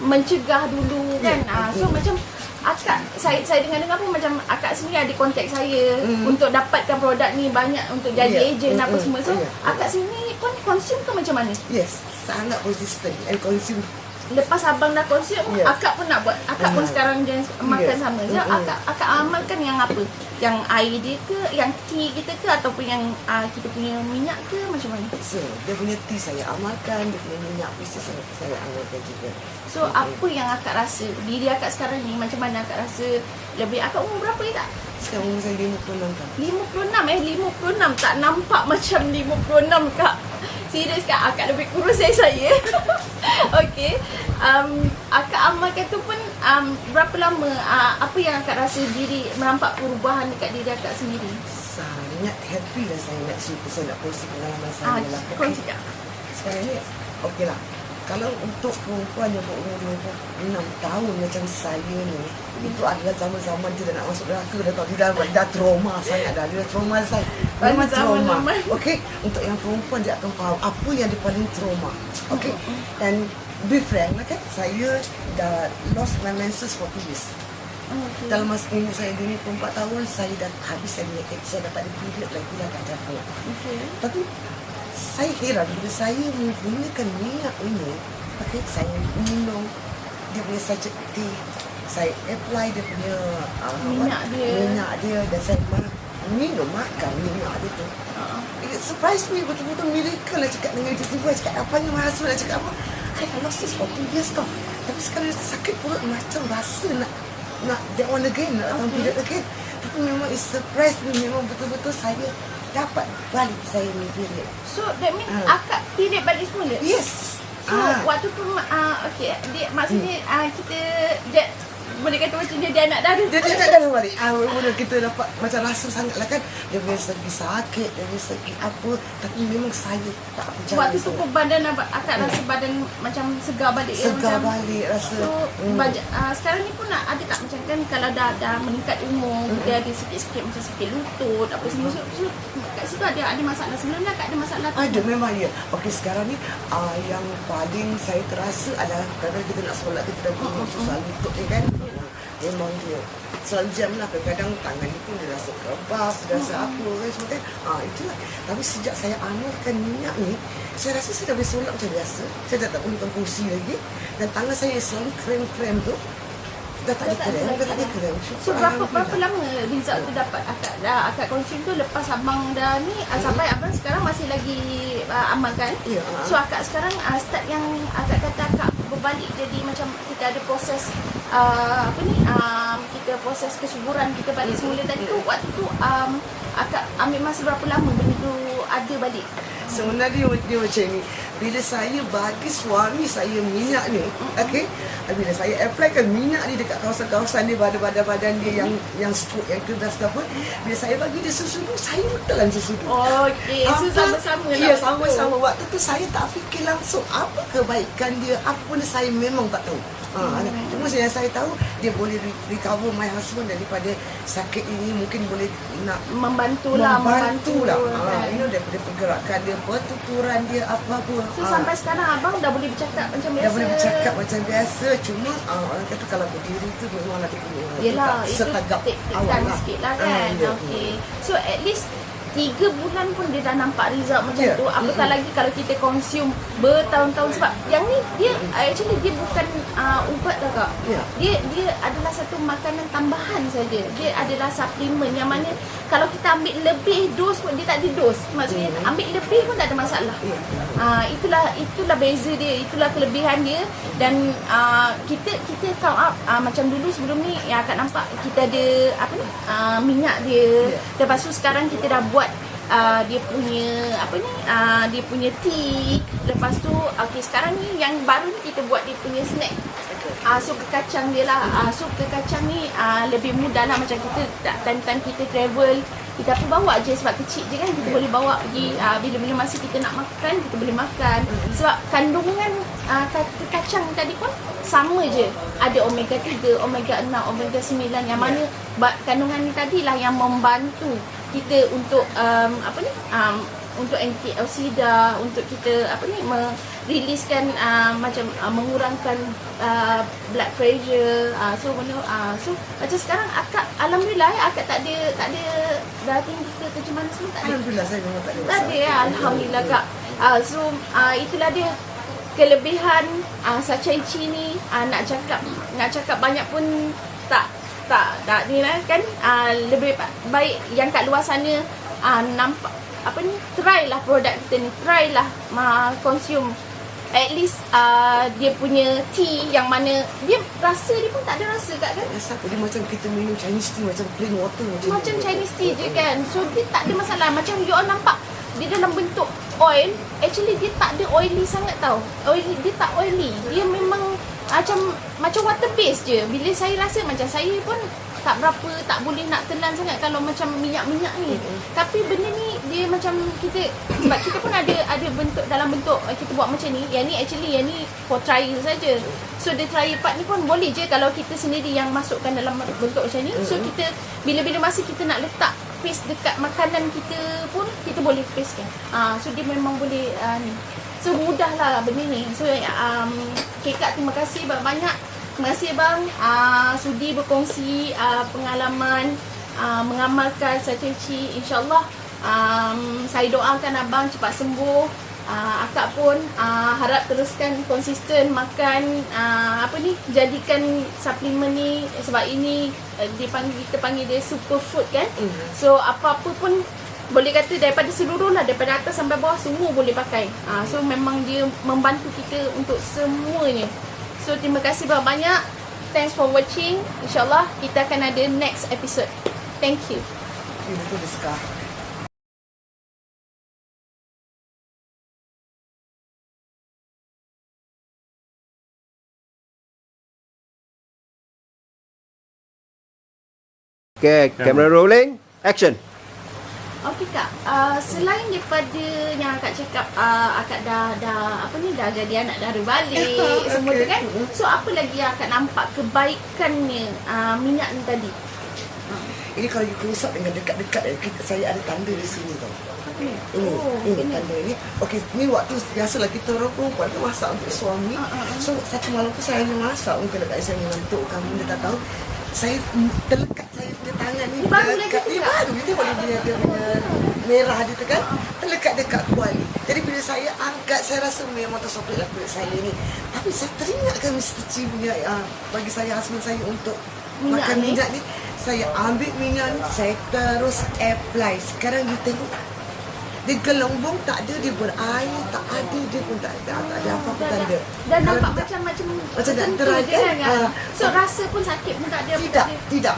mencegah dulu kan. So macam akak saya dengar pun macam akak sendiri ada kontak saya untuk dapatkan produk ni banyak untuk jadi ejen apa semua. So akak sendiri pun consume ke macam mana? Yes, sangat consistent and consume. Lepas abang dah consume, akak pun nak buat. Akak pun sekarang dia makan sama. So akak amalkan yang apa? Yang air dia ke, yang tea kita ke, ataupun yang kita punya minyak ke, macam mana? So, dia punya tea saya amalkan, dia punya minyak pun saya amalkan juga. So apa yang akak rasa? Diri akak sekarang ni macam mana akak rasa? Lebih akak umur berapa ni tak? Sekarang umur saya 56 tahun. 56 tak nampak macam 56 kak. Serius kak, akak lebih kurus dari saya. Okey. Akak amalkan tu pun berapa lama? Apa yang akak rasa diri menampak perubahan dekat diri akak sendiri? Sangat happy lah saya nak cerita, saya nak kongsi pengalaman saya lah. Kongsi kak. Sekarang ni, okey lah. Kalau untuk perempuan yang berumur 26 tahun macam saya ni, itu adalah zaman-zaman dia dah nak masuk neraka, dah tahu dia dah trauma sangat dah. Dia dah trauma saya. Memang trauma. Okey, untuk yang perempuan dia akan faham apa yang dia paling trauma. Okey. And be frank lah kan, saya dah lost my menses for 2 years. Dalam masa umur saya 24 tahun, saya dah habis saya dapat period lagi dah tak ada. Tapi saya heran bila saya menggunakan minyak ini, saya minum dia punya sachet tea, saya apply dia punya minyak dia dan saya makan minyak dia tu. It surprised me, betul-betul miracle lah cakap dengan dia. Tiba-tiba cakap apa yang masuk nak cakap apa. I lost this for 2 years tau. Tapi sekarang sakit perut macam rasa nak that one again, nak datang period again. Tapi memang it surprised me, memang betul-betul saya dapat balik saya ni period. So that means akak period balik semula? Yes. So waktu tu okey, dia maksudnya kita boleh kata macam dia anak darah. Dia tak ada balik. Mula kita dapat macam rasa sangat lah kan. Dia punya segi sakit, dia punya segi apa. Tapi memang saya tak percaya. Waktu tu pun badan akak rasa badan macam segar balik. Segar balik rasa. So sekarang ni pun ada tak macam kan kalau dah meningkat umur, dia ada sikit-sikit macam sakit lutut apa semua. So kat situ ada masalah. Sebenarnya akak ada masalah tu? Ada, memang ya. Okey, sekarang ni yang paling saya terasa adalah kadang kita nak solat, kita dah bunyi susah lutut ni kan. Memang dia selalu jam lah. Kadang-kadang tangan ni pun dia rasa kebas, dia rasa apa kan semua kan. Itulah. Tapi sejak saya amalkan minyak ni, saya rasa saya dah boleh solat macam biasa. Saya dah tak perlukan kursi lagi. Dan tangan saya selalu krem-krem tu dah tak ada krem. So berapa lama result tu dapat akak konsum tu lepas abang dah ni sampai abang sekarang masih lagi amalkan? So akak sekarang start yang akak kata akak berbalik jadi macam kita ada proses kita proses kesuburan kita balik semula tadi tu. Waktu tu akak ambil masa berapa lama benda tu ada balik? Sebenarnya dia macam ni. Bila saya bagi suami saya minyak ni, okey, bila saya applykan minyak ni dekat kawasan-kawasan dia, badan-badan dia yang stroke, yang keras ke apa, bila saya bagi dia susu tu, saya telan susu tu. Okey, so sama-sama lah. Ya, sama-sama. Waktu tu saya tak fikir langsung apa kebaikan dia, apa pun saya memang tak tahu. Cuma yang saya tahu dia boleh recover my husband daripada sakit ini, mungkin boleh nak membantu lah. Daripada pergerakan dia, pertuturan dia, apa-apa. So sampai sekarang abang dah boleh bercakap macam biasa? Dah boleh bercakap macam biasa. Cuma orang kata kalau berdiri tu memang ada kena. Yelah, setagap itu awal lah. sikit lah kan. Okay. So at least 3 bulan pun dia dah nampak result macam tu. Apatah lagi kalau kita consume bertahun-tahun. Sebab yang ni dia actually dia bukan ubat lah kak. Dia adalah satu makanan tambahan saja. Dia adalah suplemen yang mana kalau kita ambil lebih dos pun dia tak ada dos. Maksudnya ambil lebih pun tak ada masalah. Itulah beza dia, itulah kelebihan dia. Dan kita count up macam dulu sebelum ni yang akan nampak kita ada minyak dia. Lepas tu sekarang kita dah buat dia punya dia punya tea. Lepas tu sekarang ni yang baru ni kita buat dia punya snack. Sup kacang dia lah. Sup kacang ni lebih mudah lah. Macam kita time kita travel kita pergi bawa je sebab kecil je kan, kita boleh bawa pergi bila-bila masa kita nak makan kita boleh makan. Sebab kandungan kacang tadi pun sama je, ada omega 3, omega 6, omega 9 yang mana kandungan ni tadilah yang membantu kita untuk untuk antioksida, untuk kita meriliskan mengurangkan blood pressure. So macam sekarang akak alhamdulillah akak tak ada darah tinggi ke macam mana semua tak ada. Alhamdulillah saya memang tak ada Tak ada ya, alhamdulillah kak. Itulah dia kelebihan Sachaichi ni. Nak cakap banyak pun tak ni lah kan. Lebih baik yang kat luar sana nampak try lah produk kita ni, try lah consume at least dia punya tea yang mana dia rasa dia pun tak ada rasa kat kan. Rasa dia macam kita minum Chinese tea, macam plain water Macam Chinese tea je kan. So dia tak ada masalah. Macam you all nampak dia dalam bentuk oil, actually dia tak ada oily sangat tau. Dia tak oily. Dia memang macam water base je. Bila saya rasa macam saya pun tak boleh nak telan sangat kalau macam minyak-minyak ni. Tapi benda ni dia macam sebab kita pun ada bentuk dalam bentuk kita buat macam ni. Yang ni for trial saja. So the trial part ni pun boleh je kalau kita sendiri yang masukkan dalam bentuk macam ni. So kita bila-bila masa kita nak letak paste dekat makanan kita pun kita boleh paste kan. So dia memang boleh ni. So mudahlah benda ni. So Kak terima kasih banyak. Terima kasih bang sudi berkongsi pengalaman mengamalkan Sachaichi. InsyaAllah saya doakan abang cepat sembuh. Akak pun harap teruskan konsisten makan jadikan suplemen ni sebab ini kita panggil dia superfood kan. So apa-apa pun boleh kata daripada seluruh lah, daripada atas sampai bawah semua boleh pakai. So memang dia membantu kita untuk semuanya. So terima kasih banyak. Thanks for watching. InsyaAllah kita akan ada next episode. Thank you. Betul sekali. Okay, camera rolling, action. Okey kak, selain daripada yang akak cakap akak dah jadi anak dara balik semua tu kan. So apa lagi yang akak nampak kebaikannya minyak ni tadi? Ini kalau you close up dengan dekat-dekat saya ada tanda di sini tau. Ini tanda ni. Okey, ni waktu biasalah kita orang perempuan tu masak untuk suami. So satu malam tu saya masak mungkin dekat saya mengantuk, kamu dia tak tahu. Saya terlekat saya punya tangan ni dekat ni baru dia boleh dia punya merah dia tu kan terlekat dekat kuali. Jadi bila saya angkat saya rasa memang tersopek lah kulit saya ni. Tapi saya teringatkan Mr. Chi punya bagi saya husband saya untuk makan minyak ni. Saya ambil minyak ni, saya terus apply. Sekarang you tengok dia gelembung tak ada, dia berair tak ada, dia pun tak ada apa-apa tanda. Dan nampak macam tak terai kan? So rasa pun sakit pun tak ada. Tidak.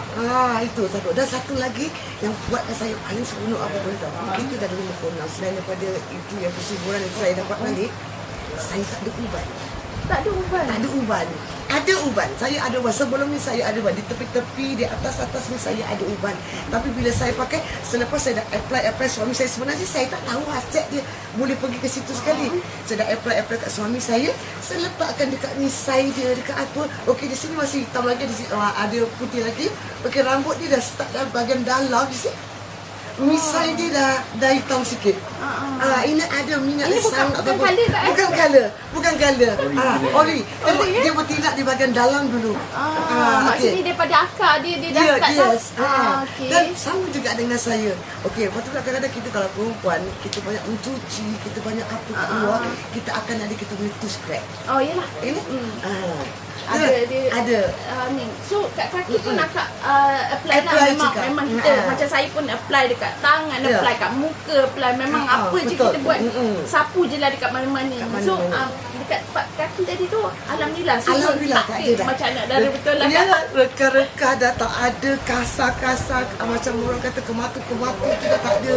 Itu satu. Dan satu lagi yang buatkan saya paling seronok apa pun tahu. Kita dah dulu makan. Selain daripada itu yang kesuburan yang saya dapat balik, saya tak ada ubat. Tak ada ubat. Tak ada ubat. Ada ubat. Saya ada ubat. Sebelum ni saya ada ubat. Di tepi-tepi, di atas-atas ni saya ada ubat. Tapi bila saya pakai, selepas saya dah apply suami saya sebenarnya saya tak tahu hasrat dia boleh pergi ke situ sekali. Saya dah apply kat suami saya letakkan dekat misai dia, dekat apa. Okey, di sini masih hitam lagi, di sini ada putih lagi. Okey, rambut dia dah start dalam bahagian dalam di sini. Misai dia dah hitam sikit. Ini ada minyak ini sangat bukan colour tak? Bukan colour. Ori. Dia bertindak di bahagian dalam dulu. Maksudnya daripada akar dia dah start dah. Okay. Dan sama juga dengan saya. Okey, waktu kadang-kadang kita kalau perempuan, kita banyak mencuci, kita banyak apa kat luar, kita akan ada kita punya toothbrush. Oh, iyalah. Ini? Ada. Ni. So kat kaki pun akak apply lah. Memang kita macam saya pun apply dekat tangan, apply kat muka, apply memang apa je kita buat. Sapu je lah dekat mana-mana. So dekat kaki tadi tu alhamdulillah tak ada macam anak dara betul lah. Ya, reka-reka dah tak ada, kasar-kasar macam orang kata kematu-kematu tu dah tak ada.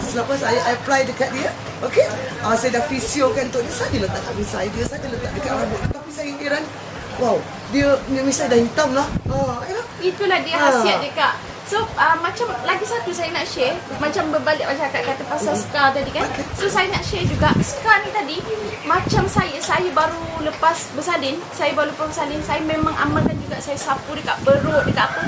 Selepas saya apply dekat dia, okey, saya dah fisiokan untuk dia, saya letak kat misai dia, saya letak dekat rambut dia. Tapi saya heran, wow, dia misai dah hitam lah. Itulah dia khasiat dia kak. So macam lagi satu saya nak share, macam berbalik macam Kak kata pasal scar tadi kan. So saya nak share juga scar ni tadi, macam saya baru lepas bersalin, saya memang amalkan juga, saya sapu dekat perut, dekat apa.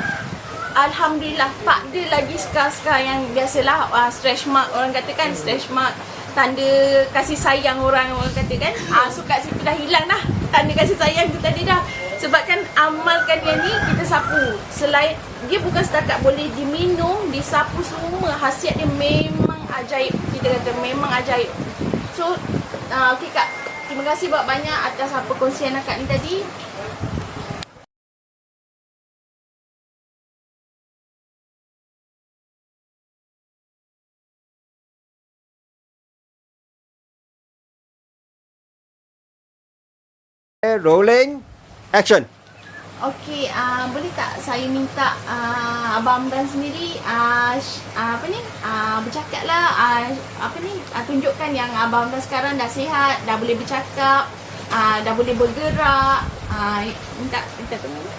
Alhamdulillah, tak ada lagi scar-scar yang biasalah stretch mark orang kata kan, stretch mark, tanda kasih sayang orang kata kan. So kat situ dah hilang dah tanda kasih sayang tu tadi dah. Sebab kan amalkan yang ni kita sapu. Selain dia bukan setakat boleh diminum, disapu semua, khasiat dia memang ajaib. Kita kata memang ajaib. So okey Kak, terima kasih banyak atas perkongsian Kak ni tadi. Rolling, action. Okey, boleh tak saya minta Abang Amran sendiri bercakaplah tunjukkan yang Abang Amran sekarang dah sihat, dah boleh bercakap, dah boleh bergerak. Minta tengok.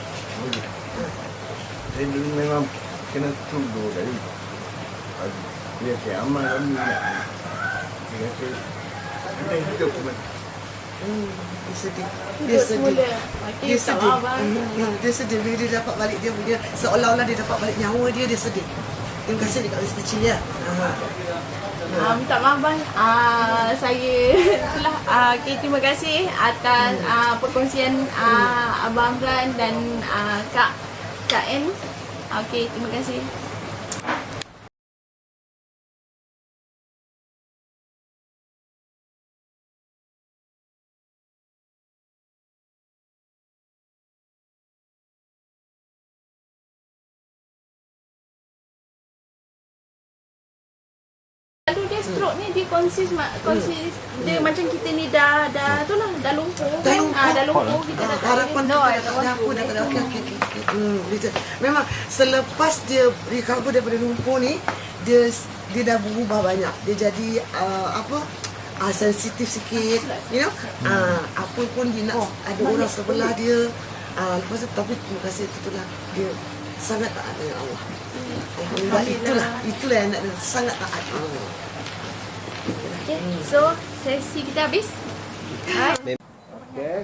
Saya dulu memang kena tunggu tadi. Dia saya amal kami nak. Dia kata, kita hidup pun. Dia sedih. Duduk semula. Dia sedih. Dia sedih bila dia dapat balik dia punya, seolah-olah dia dapat balik nyawa dia, dia sedih. Terima kasih dekat Mr. Chin ya. Minta maaf bang, saya itulah. Okay, terima kasih atas perkongsian Abang Amran dan Kak N. Okay, terima kasih. Lalu dia stroke ni dia dia macam kita ni dah lumpuh kan. Dah lumpuh kita dah tak Harapan kita dah apa dah okey. Memang selepas dia recover daripada lumpuh ni, dia dah berubah banyak. Dia jadi sensitif sikit, you know. Apa pun dia nak ada orang sebelah dia. Lepas tu, tapi terima kasih itulah dia sangat taat dengan Allah. Alhamdulillah, itulah yang nak dia sangat taat. Okay, so sesi kita habis. Okay.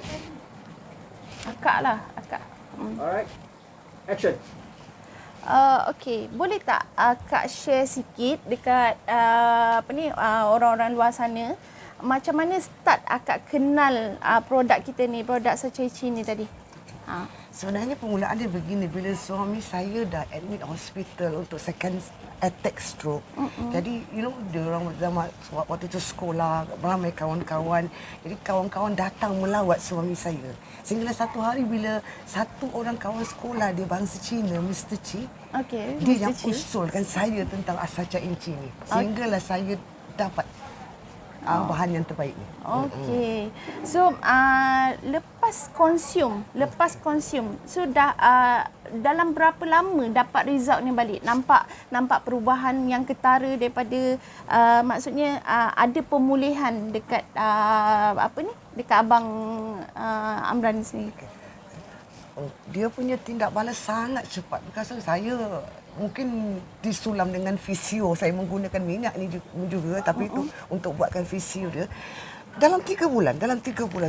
Akak lah, akak. Alright. Action. Okay, boleh tak Kak share sikit dekat orang-orang luar sana, macam mana start akak kenal produk kita ni, produk Sachaichin ni tadi? Sebenarnya permulaan dia begini, bila suami saya dah admit hospital untuk second attack stroke. Jadi, you know, dia orang zaman waktu itu sekolah, ramai kawan-kawan. Jadi kawan-kawan datang melawat suami saya. Sehingga satu hari bila satu orang kawan sekolah dia bangsa Cina, Mr. Chi, dia yang usulkan saya tentang Sachaichin ni. Sehinggalah saya dapat bahan yang terbaik ni. Okey. So lepas konsum, so dah dalam berapa lama dapat result ni balik? Nampak perubahan yang ketara daripada maksudnya ada pemulihan dekat dekat Abang Amran sini. Dia punya tindak balas sangat cepat. Bukan saya mungkin disulam dengan fisio, saya menggunakan minyak ni juga, tapi itu untuk buatkan fisio dia. Dalam 3 bulan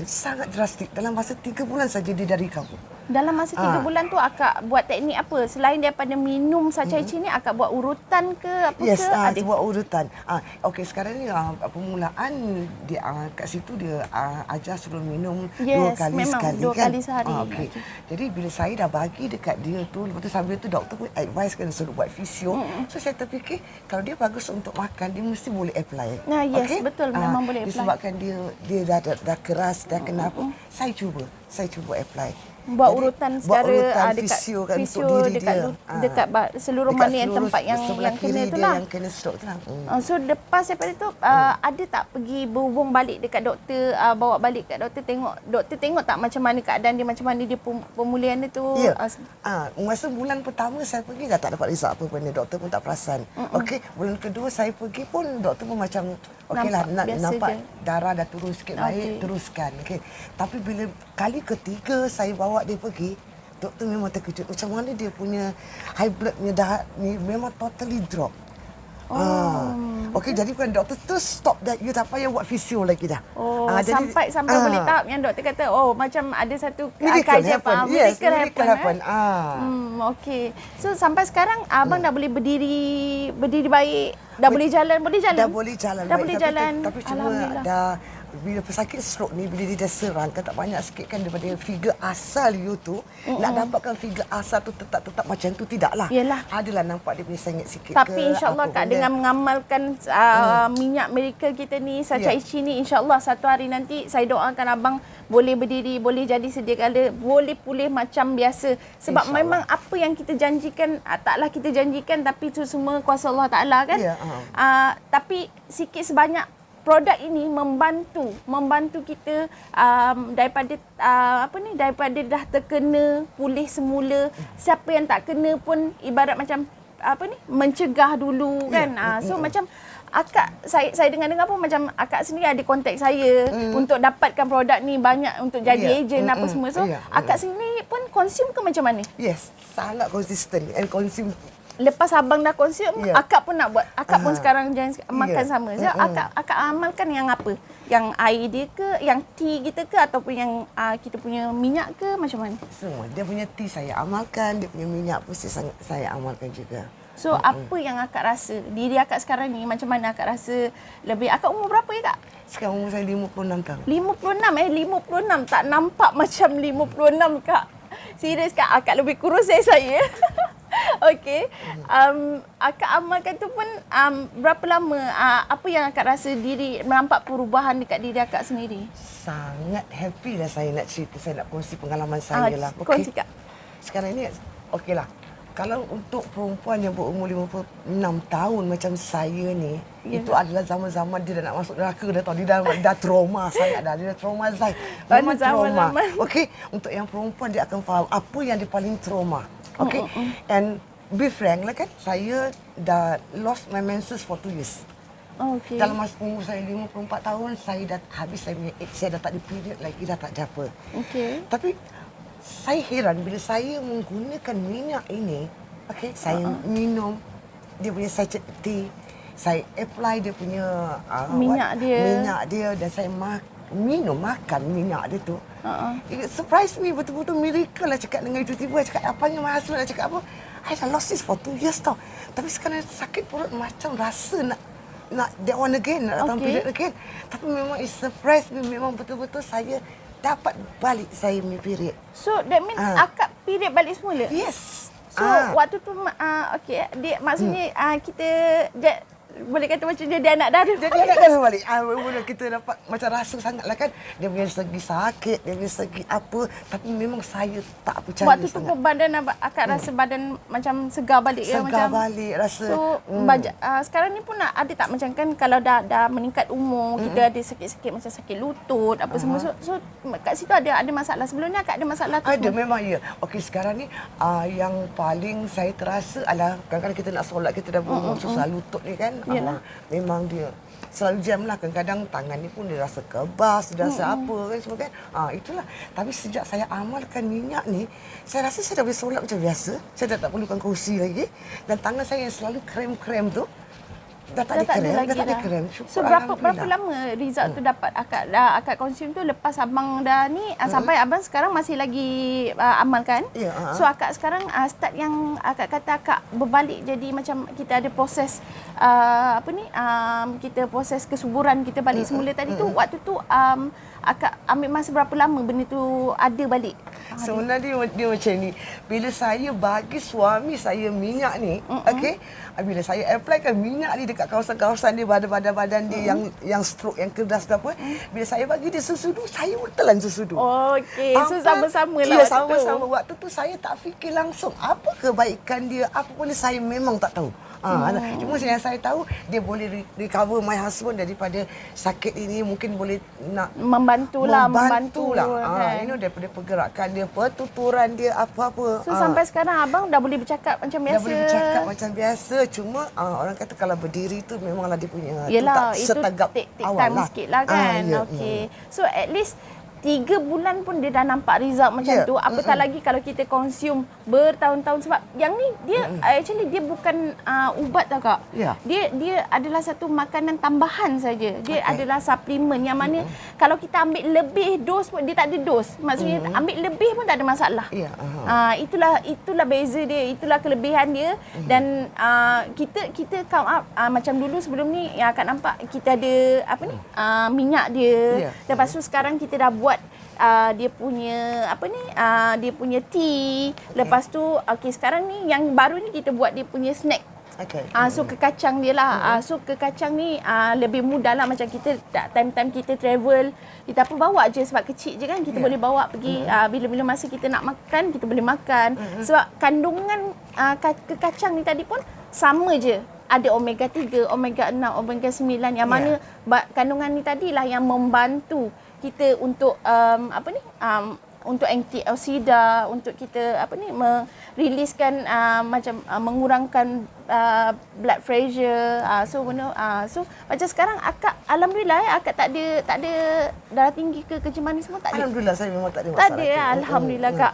sangat drastik. Dalam masa 3 bulan saja dia dah recover. Dalam masa 3 bulan tu akak buat teknik apa? Selain daripada minum Sachaichin ni, akak buat urutan ke apa yes, ke? Yes, buat urutan. Okey, sekarang ni permulaan dia kat situ dia ajar suruh minum 2 kali sekali. 2 kali sehari. Okay. Jadi bila saya dah bagi dekat dia tu, lepas tu sambil tu doktor pun advise kan suruh buat fisio. So saya terfikir kalau dia bagus untuk makan, dia mesti boleh apply. Nah, yes, betul, memang boleh apply. Disebabkan dia dah keras, dah kenapa, saya cuba apply. Buat urutan secara dekat fisio untuk diri dekat dia. Dekat seluruh mana yang tempat yang kena tu lah. Yang kena stroke tu lah. So lepas daripada tu ada tak pergi berhubung balik dekat doktor, bawa balik kat doktor, tengok tak macam mana keadaan dia, macam mana dia pemulihan dia tu? Ya. Masa bulan pertama saya pergi dah tak dapat result apa pun, doktor pun tak perasan. Okey, bulan kedua saya pergi pun doktor pun macam okeylah, nampak darah dah turun sikit baik, teruskan. Okey. Tapi bila kali ketiga saya bawa dia pergi, doktor memang terkejut. Macam mana dia punya high blood punya darah ni memang totally drop. Okey, jadi bukan doktor tu stop dah. You tak payah buat fisio lagi dah. Sampai boleh tahap yang doktor kata macam ada satu miracle kajian happen. Yes, miracle happen. Okey. So sampai sekarang abang dah boleh berdiri baik, dah boleh jalan. Dah boleh jalan. Dah baik. boleh jalan. Tapi cuma Alhamdulillah. dah bila pesakit stroke ni, bila dia dah serang kan tak banyak sikit kan daripada figure asal you tu. Nak dapatkan figure asal tu tetap macam tu tidaklah. Yelah. Adalah nampak dia punya sengit sikit. Tapi insyaAllah Kak, dengan mengamalkan minyak miracle kita ni, Sacha Ichi ni, insyaAllah satu hari nanti saya doakan abang boleh berdiri, boleh jadi sedia kala, boleh pulih macam biasa. Sebab memang apa yang kita janjikan, taklah kita janjikan, tapi itu semua kuasa Allah Ta'ala kan. Tapi sikit sebanyak produk ini membantu kita daripada daripada dah terkena pulih semula. Siapa yang tak kena pun ibarat macam mencegah dulu kan. So macam akak saya dengar pun macam akak sendiri ada kontak saya untuk dapatkan produk ni banyak untuk jadi ejen apa semua. So akak sendiri pun consume ke macam mana? Yes, sangat konsisten and consume. Lepas abang dah consume, akak pun nak buat. Akak pun sekarang jangan makan sama. So, akak amalkan yang apa? Yang air dia ke, yang tea kita ke, ataupun yang kita punya minyak ke, macam mana? Semua. Dia punya tea saya amalkan, dia punya minyak pun saya amalkan juga. So, apa yang akak rasa? Diri akak sekarang ni, macam mana akak rasa lebih? Akak umur berapa ya, Kak? Sekarang umur saya 56 tahun. 56. Tak nampak macam 56, Kak. Serius, Kak. Akak lebih kurus dari saya. Okey. Akak amalkan tu pun berapa lama? Apa yang akak rasa diri nampak perubahan dekat diri akak sendiri? Sangat happy lah saya nak cerita, saya nak kongsi pengalaman saya lah. Kongsi, Kak. Sekarang ni okeylah. Kalau untuk perempuan yang berumur 56 tahun macam saya ni, itu adalah zaman-zaman dia dah nak masuk neraka dah tahu. Dia dah trauma sangat dah. Dia dah trauma saya. Memang trauma. Okey, untuk yang perempuan dia akan faham apa yang dia paling trauma. Okay, and be frank lah kan, saya dah lost my menses for 2 years. Okay. Dalam masa umur saya 54 tahun, saya dah habis saya punya age, saya dah tak ada period lagi, dah tak ada apa. Okay. Tapi saya heran bila saya menggunakan minyak ini, okay, saya minum dia punya sachet tea, saya apply dia punya minyak dia dan saya makan minyak dia tu. It surprised me, betul-betul miracle lah cakap dengan tiba-tiba cakap apanya my husband nak cakap apa. I dah lost this for 2 years tau. Tapi sekarang sakit perut macam rasa nak that one again, nak datang period again. Tapi memang it surprised me, memang betul-betul saya dapat balik saya punya period. So that means akak period balik semula? Yes. So waktu tu okey, dia maksudnya kita boleh kata macam jadi anak dara. Jadi anak dara balik. Mula kita dapat macam rasa sangatlah kan. Dia punya segi sakit, dia punya segi apa. Tapi memang saya tak percaya waktu tu pun badan akak rasa badan macam segar balik segar macam balik rasa. So sekarang ni pun ada tak macam kan kalau dah meningkat umur, kita ada sakit-sakit macam sakit lutut apa semua. So kat situ ada masalah. Sebelum ni akak ada masalah tu? Ada semua? memang ya. Okey, sekarang ni yang paling saya terasa adalah kadang-kadang kita nak solat, kita dah susah lutut ni kan. Memang dia selalu jam lah. Kadang-kadang tangan ni pun dia rasa kebas, dia rasa apa kan semua kan. Itulah. Tapi sejak saya amalkan minyak ni, saya rasa saya dah boleh solat macam biasa. Saya dah tak perlukan kursi lagi. Dan tangan saya yang selalu krem-krem tu, dah tak ada krem. So berapa lama result tu dapat akak consume tu lepas abang dah ni sampai abang sekarang masih lagi amalkan? So akak sekarang start yang akak kata akak berbalik jadi macam kita ada proses kita proses kesuburan kita balik semula tadi tu, waktu tu akak ambil masa berapa lama benda tu ada balik? Sebenarnya dia macam ni. Bila saya bagi suami saya minyak ni, okey, bila saya applykan minyak ni dekat kawasan-kawasan dia, badan-badan dia yang stroke, yang keras tu apa, bila saya bagi dia susudu, saya telan susudu. Okey, so sama-sama lah. Ya, sama-sama. Waktu tu saya tak fikir langsung apa kebaikan dia, apa pun saya memang tak tahu. Cuma yang saya tahu dia boleh recover my husband daripada sakit ini, mungkin boleh nak membantulah. Kan? Daripada pergerakan dia, pertuturan dia, apa-apa. So sampai sekarang abang dah boleh bercakap macam biasa? Dah boleh bercakap macam biasa. Cuma orang kata kalau berdiri tu memanglah dia punya yelah, itu tak setegap take awal time lah. sikit lah kan. Okey. So at least 3 bulan pun dia dah nampak result macam Ya. tu. Apatah lagi kalau kita consume bertahun-tahun, sebab yang ni dia actually dia bukan ubat tau Kak. Ya. Dia adalah satu makanan tambahan saja. Dia adalah suplemen yang mana kalau kita ambil lebih dos pun dia tak ada dos. Maksudnya ambil lebih pun tak ada masalah. Ya. Itulah beza dia, itulah kelebihan dia. Dan kita come up macam dulu sebelum ni yang akan nampak kita ada apa ni minyak dia. Ya. Lepas tu sekarang kita dah buat dia punya apa ni dia punya tea. Lepas tu okey sekarang ni yang baru ni kita buat dia punya snack. Okey. So ke kacang dia lah. So ke kacang ni lebih mudah lah, macam kita time-time kita travel, kita apa bawa je sebab kecil je kan, kita boleh bawa pergi bila-bila masa kita nak makan kita boleh makan. Sebab kandungan ke kacang ni tadi pun sama je. Ada omega 3, omega 6, omega 9 yang mana kandungan ni tadilah yang membantu kita untuk untuk antioksida, untuk kita meriliskan macam mengurangkan blood pressure. So macam sekarang akak alhamdulillah akak tak ada darah tinggi ke kencing manis semua tak ada. Alhamdulillah saya memang tak ada masalah. Tak ada alhamdulillah Kak.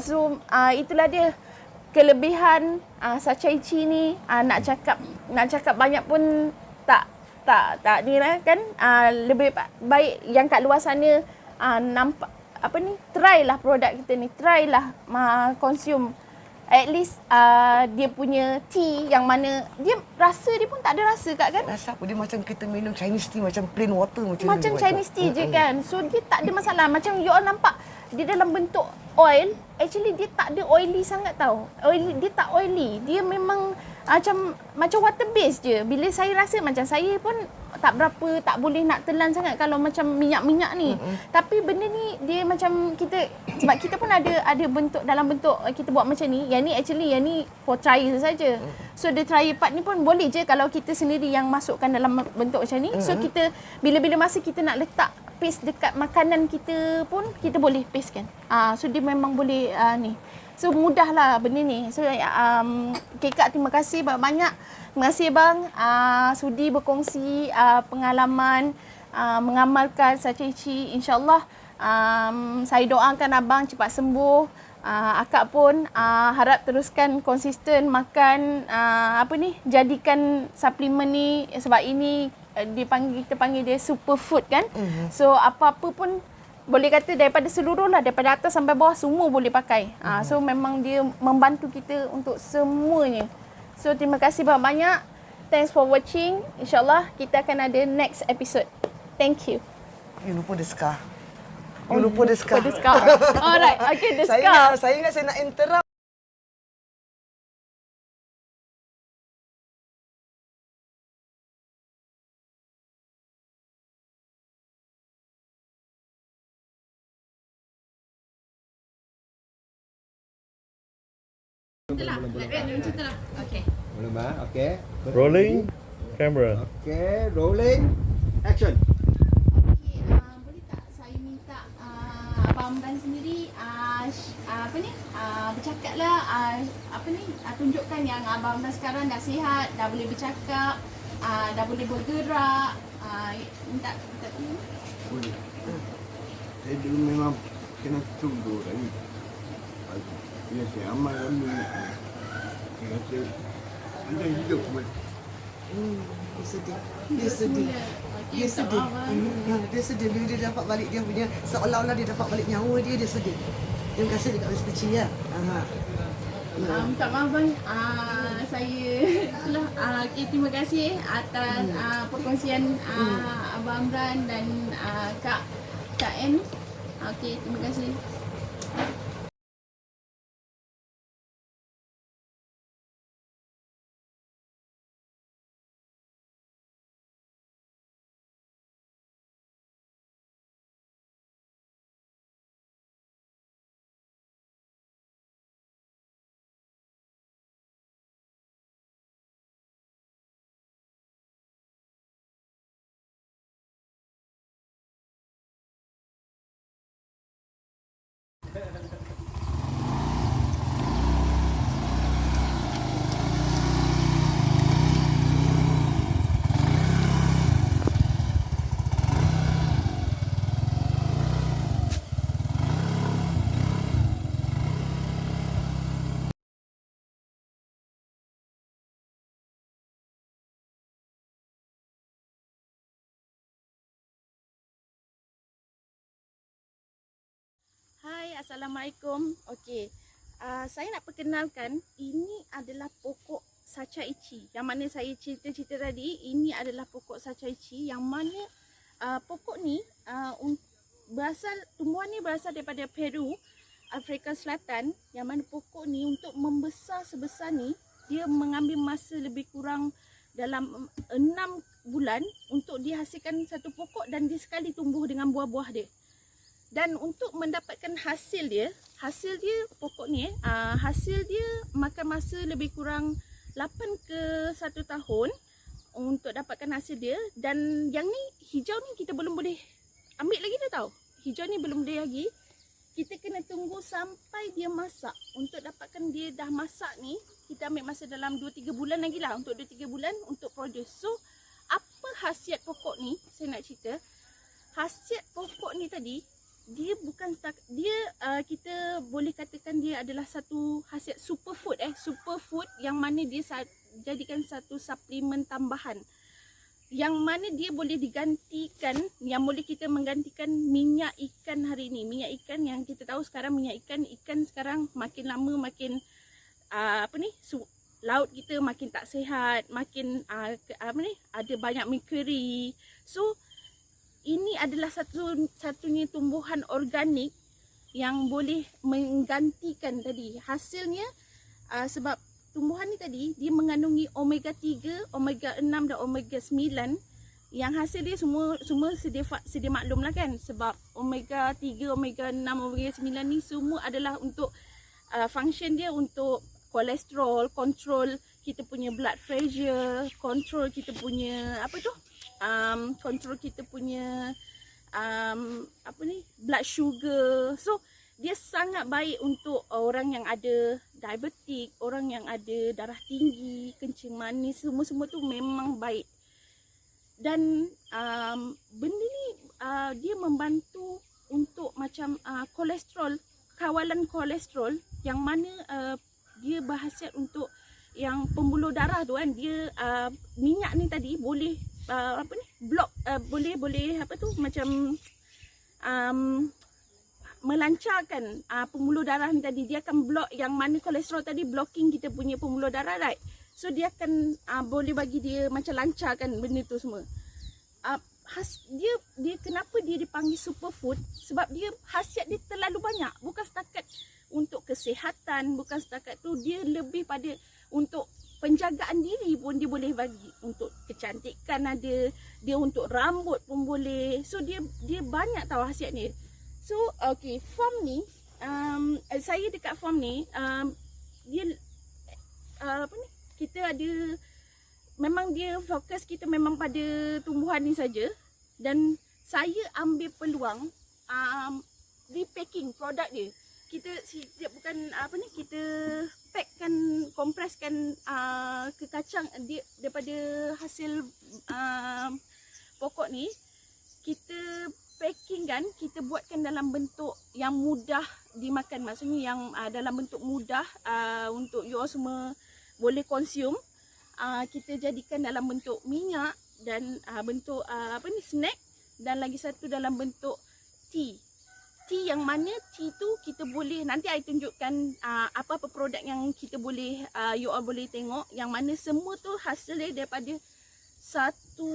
So itulah dia kelebihan Sachaichi ni. Nak cakap banyak pun tak ni lah kan. Lebih baik yang kat luar sana nampak try lah produk kita ni, try lah consume at least dia punya tea yang mana dia rasa dia pun tak ada rasa Kak kan. Rasa apa dia macam kita minum Chinese tea macam plain water macam Macam ni. Chinese tea je kan. So dia tak ada masalah. Macam you all nampak dia dalam bentuk oil, actually dia tak ada oily sangat tau. Dia tak oily. Dia memang macam water base je. Bila saya rasa macam saya pun tak boleh nak telan sangat kalau macam minyak-minyak ni. Tapi benda ni dia macam sebab kita pun ada bentuk dalam bentuk kita buat macam ni. Yang ni for trial saja. So the trial part ni pun boleh je kalau kita sendiri yang masukkan dalam bentuk macam ni. So kita bila-bila masa kita nak letak paste dekat makanan kita pun kita boleh paste kan. So dia memang boleh ni. So mudahlah benda ni. So Kak terima kasih banyak. Terima kasih bang sudi berkongsi pengalaman mengamalkan Sachaichi. InsyaAllah saya doakan abang cepat sembuh. Akak pun harap teruskan konsisten makan jadikan suplemen ni sebab ini kita panggil dia superfood kan. So apa-apa pun boleh kata daripada atas sampai bawah semua boleh pakai. So memang dia membantu kita untuk semuanya. So terima kasih banyak. Thanks for watching. InsyaAllah kita akan ada next episode. Thank you. You lupa the scar. You lupa the scar. Alright, okay, the scar. Saya ingat saya nak interrupt. Belum okay. Rolling camera. Okay, rolling. Action. Boleh tak saya minta Abang Amran sendiri bercakaplah tunjukkan yang Abang Amran sekarang dah sihat, dah boleh bercakap, dah boleh bergerak. Minta tolong. Boleh. Saya dulu memang kena tunggu tadi. Bila saya amal kami, saya kata, anda hidup pun. Dia sedih. Dia sedih. Dia sedih. Dia sedih bila dia dapat balik dia punya, seolah-olah dia dapat balik nyawa dia, dia sedih. Terima kasih dekat Mr. Chi ya. Minta maaf bang, saya itulah terima kasih atas perkongsian Abang Amran dan Kak N. Okey, terima kasih. Assalamualaikum. Okey. Saya nak perkenalkan, ini adalah pokok sacha ichi. Yang mana saya cerita-cerita tadi, ini adalah pokok sacha ichi yang mana pokok ni tumbuhan ni berasal daripada Peru, Afrika Selatan, yang mana pokok ni untuk membesar sebesar ni dia mengambil masa lebih kurang dalam 6 bulan untuk dihasilkan satu pokok dan dia sekali tumbuh dengan buah-buah dia. Dan untuk mendapatkan hasil dia pokok ni hasil dia makan masa lebih kurang 8 ke 1 tahun untuk dapatkan hasil dia. Dan yang ni hijau ni kita belum boleh ambil lagi tu tau. Hijau ni belum boleh lagi. Kita kena tunggu sampai dia masak. Untuk dapatkan dia dah masak ni, kita ambil masa dalam 2-3 bulan lagi lah. Untuk 2-3 bulan untuk produce. So, apa khasiat pokok ni? Saya nak cerita. Khasiat pokok ni tadi, dia bukan kita boleh katakan dia adalah satu khasiat superfood superfood yang mana dia jadikan satu suplemen tambahan. Yang mana dia boleh digantikan, yang boleh kita menggantikan minyak ikan hari ini. Minyak ikan yang kita tahu sekarang, minyak ikan sekarang makin lama makin laut kita makin tak sihat, makin ada banyak merkuri. So ini adalah satunya tumbuhan organik yang boleh menggantikan tadi hasilnya, sebab tumbuhan ni tadi dia mengandungi omega 3, omega 6 dan omega 9 yang hasil dia semua sedia maklum lah kan, sebab omega 3, omega 6, omega 9 ni semua adalah untuk function dia untuk kolesterol, kontrol kita punya blood pressure, kontrol kita punya kontrol kita punya blood sugar. So dia sangat baik untuk orang yang ada diabetik, orang yang ada darah tinggi, kencing manis, semua tu memang baik. Dan benda ni dia membantu untuk macam kolesterol, kawalan kolesterol, yang mana dia berkhasiat untuk yang pembuluh darah tu kan. Dia minyak ni tadi boleh melancarkan pembuluh darah ni tadi. Dia akan block yang mana kolesterol tadi blocking kita punya pembuluh darah, right? So dia akan boleh bagi dia macam lancarkan benda tu semua. Dia kenapa dia dipanggil superfood? Sebab dia khasiat dia terlalu banyak. Bukan setakat untuk kesihatan, bukan setakat tu, dia lebih pada untuk penjagaan diri pun dia boleh bagi. Untuk kecantikan ada, dia untuk rambut pun boleh. So dia banyak tahu khasiat ni. So okay, farm ni saya dekat farm ni dia kita ada, memang dia fokus kita memang pada tumbuhan ni saja. Dan saya ambil peluang repacking produk dia. Kita kita packkan, kompreskan ke kacang dia daripada hasil pokok ni. Kita packing kan, kita buatkan dalam bentuk yang mudah dimakan. Maksudnya yang dalam bentuk mudah untuk you all semua boleh consume. Kita jadikan dalam bentuk minyak dan bentuk snack, dan lagi satu dalam bentuk tea. Tea yang mana tea tu kita boleh, nanti I tunjukkan apa-apa produk yang kita boleh you all boleh tengok, yang mana semua tu hasil dia daripada satu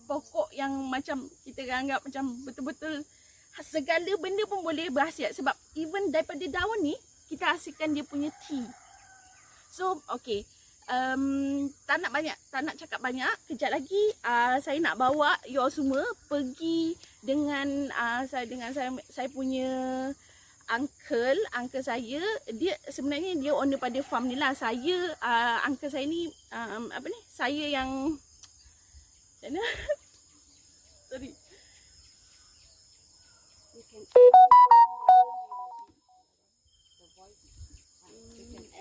pokok yang macam kita anggap macam betul-betul segala benda pun boleh berkhasiat. Sebab even daripada daun ni kita hasilkan dia punya tea. So okay, tak nak cakap banyak. Kejap lagi saya nak bawa you all semua pergi dengan saya punya uncle saya. Dia sebenarnya dia owner pada farm ni lah. Saya uncle saya ni saya yang sorry.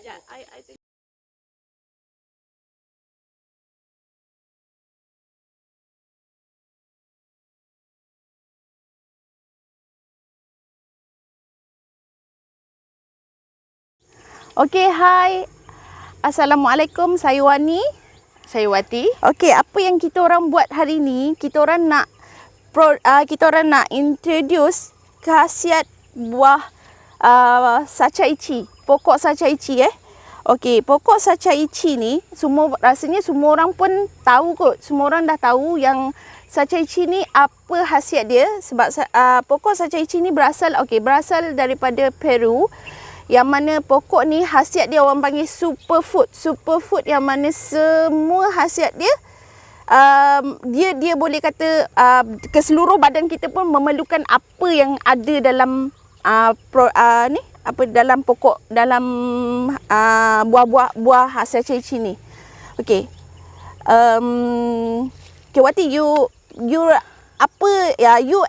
Yeah, I think. Okay, hai. Assalamualaikum, saya Wani. Saya Wati. Okey, apa yang kita orang buat hari ni, kita orang nak kita orang nak introduce khasiat buah sachaichi, pokok sachaichi Okey, pokok sachaichi ni rasanya semua orang pun tahu kot. Semua orang dah tahu yang sachaichi ni apa khasiat dia sebab pokok sachaichi ni berasal daripada Peru. Yang mana pokok ni khasiat dia orang panggil superfood. Superfood yang mana semua khasiat dia dia boleh kata ke seluruh badan kita pun memerlukan apa yang ada dalam dalam pokok, dalam buah sachaichi ni. Okey. Okay, Wati, you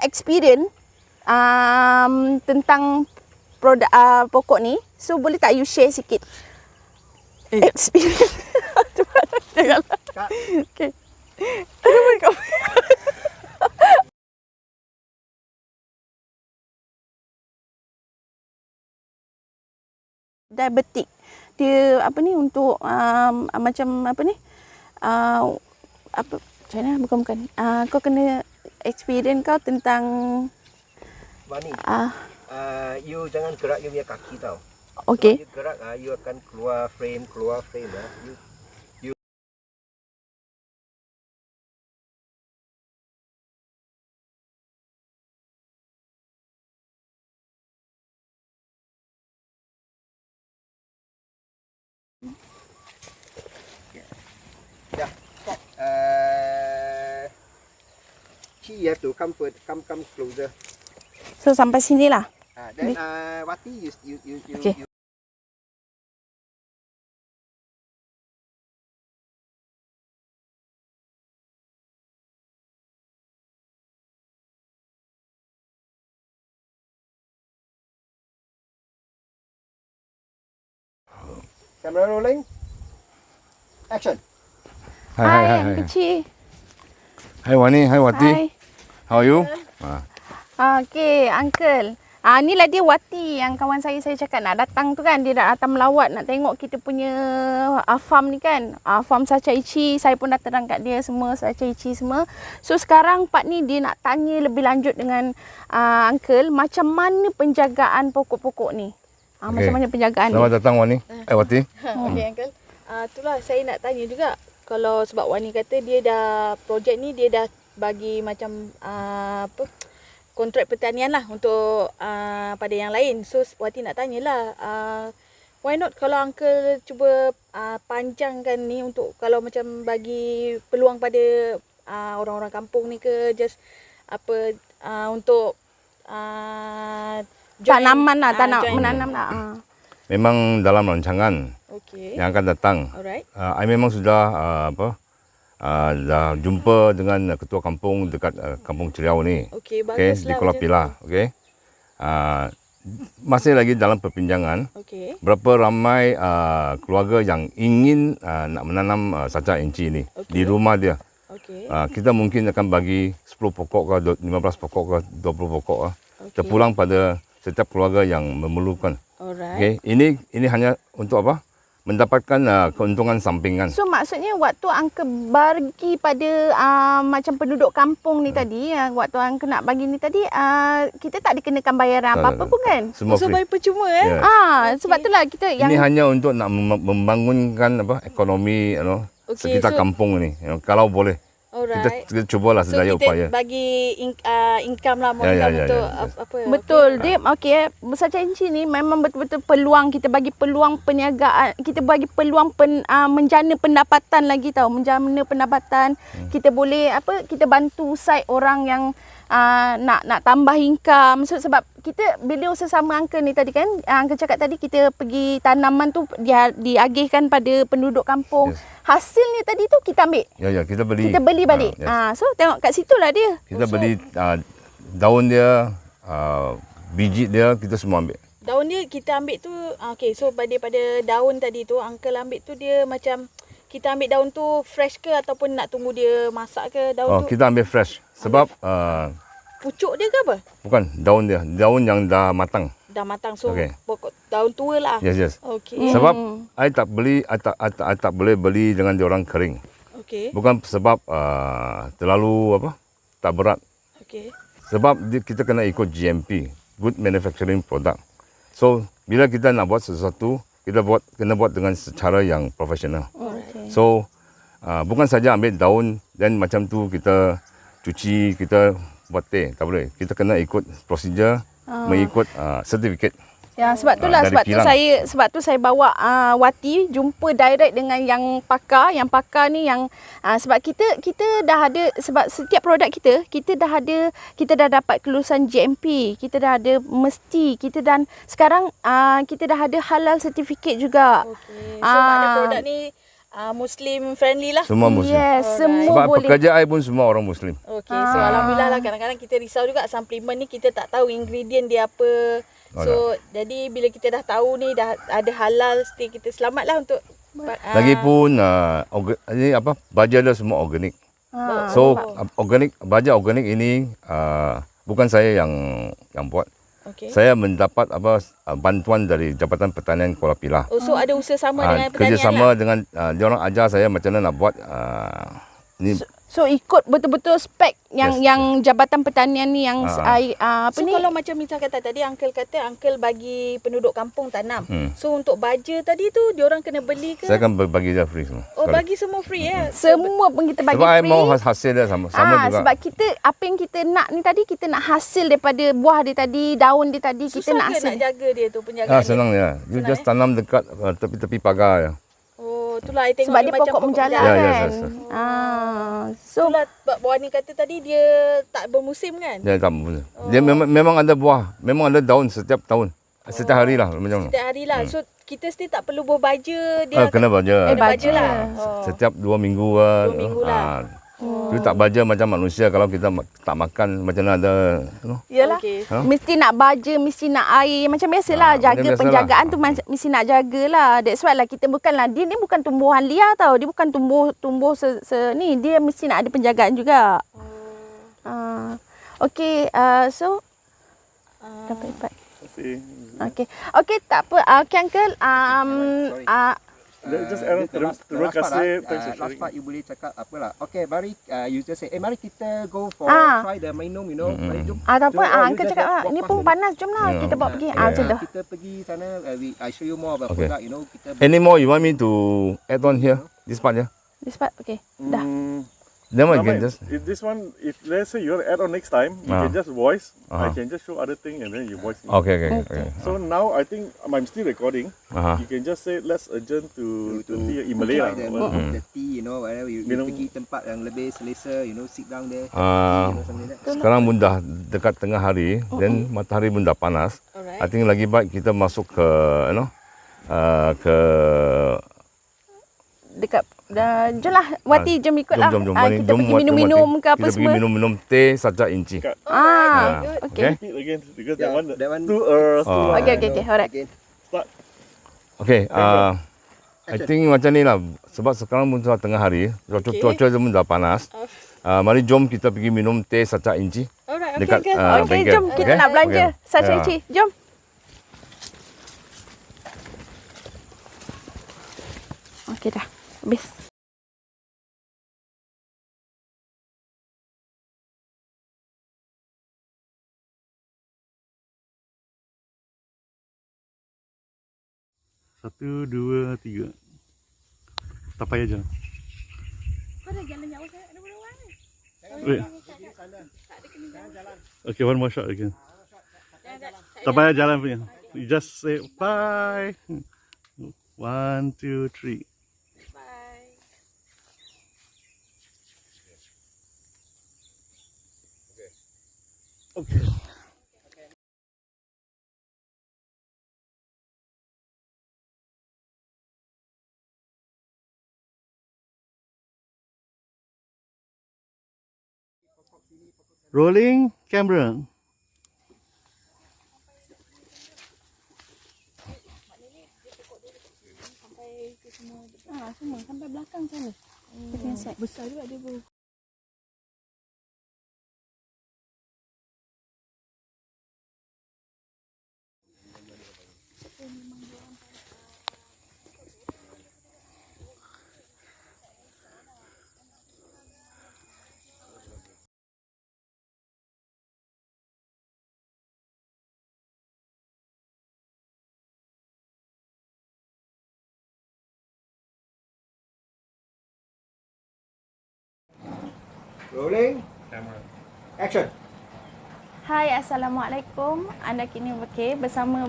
experience tentang produk pokok ni. So boleh tak you share sikit experience? Janganlah. Okay. Diabetik. Dia untuk macam macam mana? Bukan. Kau kena experience kau tentang Wani, you jangan gerak you punya kaki tau. okey. You gerak, you akan keluar frame You Yeah. Chi, you have to come closer. So sampai sinilah. Then Wati, you Okay. Camera rolling. Action. Hai, yang kecil. Hi Wani, hi Wati. Hai. How are you? Okey, uncle. Inilah dia Wati yang kawan saya cakap nak datang tu kan. Dia nak datang melawat, nak tengok kita punya farm ni kan. Farm sachaichi. Saya pun dah terang kat dia semua sachaichi semua. So sekarang part ni dia nak tanya lebih lanjut dengan uncle macam mana penjagaan pokok-pokok ni. Macam mana penjagaan Selamat dia. datang Wani. Wati. Okey uncle. Itulah saya nak tanya juga. Kalau sebab Wani kata dia dah projek ni dia dah bagi macam kontrak pertanian lah untuk pada yang lain. So Wati nak tanyalah why not kalau uncle cuba panjangkan ni untuk kalau macam bagi peluang pada orang-orang kampung ni ke just untuk Tanaman lah, join. menanam lah. Memang dalam rancangan Okey. yang akan datang. Alright. I memang sudah dah jumpa dengan ketua kampung dekat kampung Ceriau ni. Okey, Okey, baguslah. di Kuala Pilah. Okey. Masih lagi dalam perbincangan. Okey. Berapa ramai keluarga yang ingin nak menanam sachaichi ni di rumah dia. Okey. Kita mungkin akan bagi 10 pokok ke 15 pokok ke 20 pokok ke. Terpulang pada setiap keluarga yang memerlukan. Alright. Okey, ini hanya untuk apa? Mendapatkan keuntungan sampingan. So maksudnya waktu uncle bagi pada macam penduduk kampung ni tadi, waktu uncle nak bagi ni tadi, kita tak dikenakan bayaran apa-apa pun kan? Semua So free. bagi percuma Yeah. Sebab itulah kita yang Ini hanya untuk nak membangunkan ekonomi Okey, sekitar so- kampung ni. Kalau boleh. Alright. Kita cubalah So sedaya kita upaya. bagi income lah Ya. untuk Yes. apa. betul dia okey sachaichi ni memang betul-betul peluang kita bagi peluang perniagaan, kita bagi peluang menjana pendapatan lagi tahu, menjana pendapatan. Kita boleh kita bantu side orang yang nak tambah income. So, sebab kita bila sesama uncle ni tadi kan, uncle cakap tadi kita pergi tanaman tu dia diagihkan pada penduduk kampung. Yes. Hasilnya tadi tu kita ambil. Ya, kita beli. Kita beli balik. Yes. So tengok kat situlah dia. Kita beli daun dia, biji dia, kita semua ambil. Daun dia kita ambil tu okey, so pada daun tadi tu uncle ambil tu dia macam kita ambil daun tu fresh ke ataupun nak tunggu dia masak ke daun tu? Kita ambil fresh. Sebab Pucuk dia ke apa? bukan daun dia, daun yang dah matang. Dah matang, so Okey. pokok daun tua lah. Yes. Okey. Sebab I tak boleh beli dengan diorang kering. Okey. Bukan sebab terlalu tak berat. Okey. Sebab kita kena ikut GMP, Good Manufacturing Product. So bila kita nak buat sesuatu, kita kena buat dengan secara yang profesional. So bukan saja ambil daun dan macam tu kita cuci, kita buat teh, tak boleh. Kita kena ikut prosedur, mengikut sertifikat. Ya, sebab itulah dari sebab tu saya bawa Wati jumpa direct dengan yang pakar ni yang sebab kita dah ada, sebab setiap produk kita dah dapat kelulusan GMP, kita dah ada mesti kita, dan sekarang kita dah ada halal certificate juga. Okey. So makna produk ni Muslim friendly lah. Semua Muslim. Yes, semua Sebab boleh. pekerja I pun semua orang Muslim. Okey, so alhamdulillah lah, kadang-kadang kita risau juga suplemen ni kita tak tahu ingredient dia apa. So jadi bila kita dah tahu ni, dah ada halal, mesti kita selamatlah untuk Lagipun ini apa, baja dia semua organik. So baja organik ini bukan saya yang buat. okey. Saya mendapat bantuan dari Jabatan Pertanian Kuala Pilah. Oh, so ada usaha sama dengan pertanian Kerjasama lah. dengan dia orang ajar saya macam mana nak buat ni. So ikut betul-betul spek yang Jabatan Pertanian ni yang apa So ni? kalau macam Mita kata tadi, uncle kata uncle bagi penduduk kampung tanam. So untuk baja tadi tu diorang kena beli ke? Saya akan bagi dia free semua. Oh, sekali. bagi semua free ya. Semua pun kita bagi Sebab I free. mau hasil dia sama juga. Sebab kita apa yang kita nak ni tadi, kita nak hasil daripada buah dia tadi, daun dia tadi, kita Susah nak ke hasil. nak jaga dia tu, penjagaan dia? Senang ya. You just tanam dekat tepi-tepi pagar ya. Oh, itulah I tengok Sebab dia macam pokok menjalar Ya, ya, kan. ya, So Itulah Wani kata tadi dia tak bermusim kan? Dia tak boleh. Dia memang ada buah, memang ada daun setiap tahun. Setiap hari lah macam tu. Setiap hari lah. So kita still tak perlu berbaja dia. Kena baja. Kena baja lah. Oh. Setiap 2 minggu 2 minggu lah. Kita tak baja macam manusia, kalau kita tak makan macam mana ada yalah. Okey. Mesti nak baja, mesti nak air. Macam biasalah, jaga biasalah. penjagaan tu mesti nak jagalah. That's why lah kita bukanlah, dia ni bukan tumbuhan liar tau. Dia bukan tumbuh ni, dia mesti nak ada penjagaan juga. Okey, so dapat lipat. Okey, tak apa. Okey uncle, Just Aaron, terima kasih. Thanks for last sharing. part you boleh cakap apa lah. Okay, mari you just say, mari kita go for try the mainom, you know. Mari jom. tak apa, Jom, you uncle just cakap walk ni past pun the- panas, jom lah kita bawa pergi. Macam tu. Kita pergi sana, I show you more about Okay. product, you know. Kita Any more you want me to add on here? This part ya? This part, okay. Dah. Then Now, I can just if this one, if let's say you want to add on next time, you can just voice. I can just show other thing and then you voice me. Okay. So now I think I'm still recording. You can just say let's adjourn to tea in Malay lah. the tea, you know, whatever you Minum. pergi tempat yang lebih selesa, you know, sit down there. Sekarang pun dah dekat tengah hari, then matahari pun dah panas. I think lagi baik kita masuk ke ke Dekat jom lah Wati, jom ikut lah. jom. Kita pergi minum-minum ke apa kita pergi semua. minum teh saja inci. Okay. Repeat again because Yeah, that one that one- too Okay, alright. Start. Okay, I think macam ni lah. Sebab sekarang pun sudah tengah hari, cuaca pun dah panas. Mari jom kita pergi minum teh saja inci. Alright, Dekat, okay. ah, Okay, bengkel. jom kita Okay? nak belanja. Okay. Sacha Yeah. Ichi, jom. Okay dah, habis. Satu, dua, tiga. Tak payah jalan. Wait. Okay, one more shot again. Tak payah jalan punya. You just say bye. 1, 2, 3. Okay. Rolling camera. Semua sampai belakang sana. Besar juga dia. Rolling. Action. Hai, Assalamualaikum. Anda kini bersama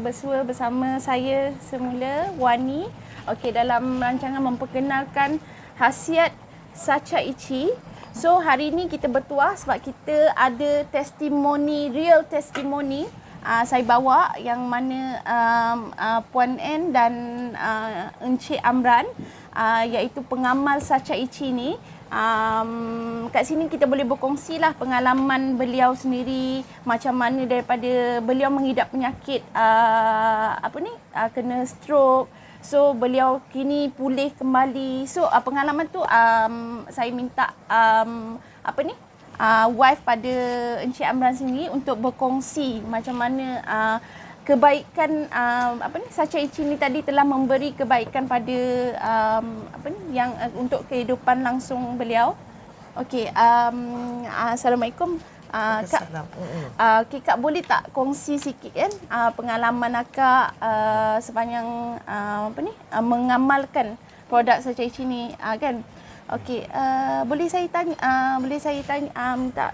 saya semula, Wani. Okey, dalam rancangan memperkenalkan khasiat Sacha Ichi. So, hari ini kita bertuah sebab kita ada testimoni, real testimoni. Saya bawa yang mana Puan N dan Encik Amran, iaitu pengamal Sacha Ichi ni. Kat sini kita boleh berkongsi lah pengalaman beliau sendiri, macam mana daripada beliau mengidap penyakit kena stroke. So beliau kini pulih kembali. So pengalaman tu saya minta wife pada Encik Amran sendiri untuk berkongsi macam mana kebaikan Sacha Ichi ni tadi telah memberi kebaikan pada yang untuk kehidupan langsung beliau. Okey, Assalamualaikum. Kak, okay, Kak boleh tak kongsi sikit kan pengalaman Akak sepanjang mengamalkan produk Sacha Ichi ni kan? Okey, boleh saya tanya minta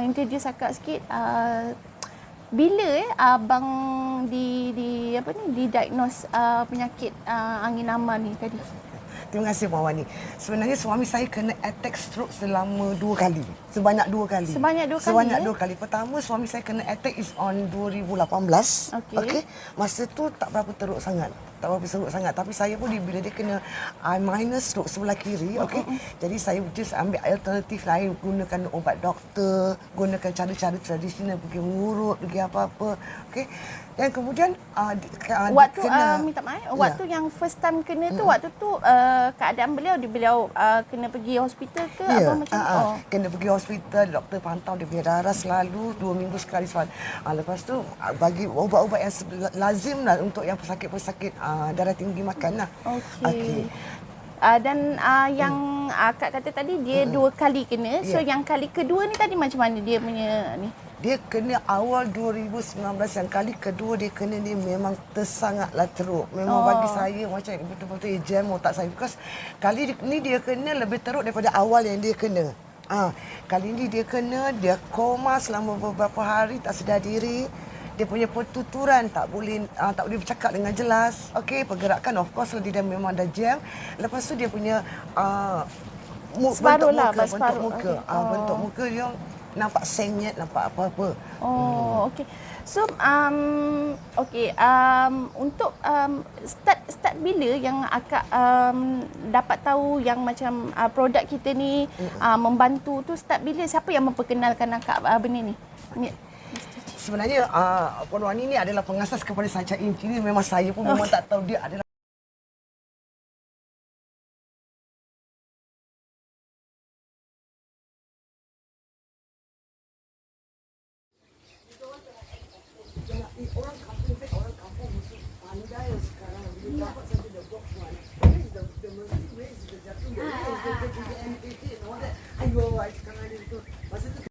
introduce Akak sikit, bila abang didiagnose penyakit angin ama ni tadi? Terima kasih Puan Wani. Sebenarnya suami saya kena attack stroke selama 2 kali. Sebanyak 2 kali. Sebanyak 2 kali. Pertama suami saya kena attack is on 2018. Okey. Masa tu tak berapa teruk sangat. Tapi saya pun bila dia kena minor stroke sebelah kiri, okey. Jadi saya just ambil alternatif lain, gunakan ubat doktor, gunakan cara-cara tradisional, pergi mengurut, pergi apa-apa. Okey. Dan kemudian waktu minta maaf, waktu yang first time kena tu, waktu tu keadaan beliau kena pergi hospital ke apa macam tu? Kena pergi hospital, doktor pantau dia punya darah selalu 2 minggu sekali. Lepas tu bagi ubat-ubat yang lazim lah untuk yang pesakit-pesakit darah tinggi makan lah. Okey. Dan yang Kak kata tadi dia 2 kali kena. So yang kali kedua ni tadi macam mana dia punya ni? Dia kena awal 2019, yang kali kedua dia kena ni memang tersangatlah teruk. Memang bagi saya macam betul-betul jam otak saya. Because kali ni dia kena lebih teruk daripada awal yang dia kena. Kali ni dia kena, dia koma selama beberapa hari, tak sedar diri. Dia punya pertuturan tak boleh bercakap dengan jelas. Okey, pergerakan of course dia memang ada jam. Lepas tu dia punya bentuk muka dia nampak sengit, nampak apa-apa. Okey. So untuk start bila yang Akak dapat tahu yang macam produk kita ni membantu tu, start bila, siapa yang memperkenalkan Akak benda ni? Sebenarnya Puan Wani ni adalah pengasas kepada Sacha Ichi ni, memang saya pun memang tak tahu dia adalah orang kampung mesti pandai sekarang. Bila dapat saja the box one. The mesti jatuh. Ayo, sekarang ni tu. Masa tu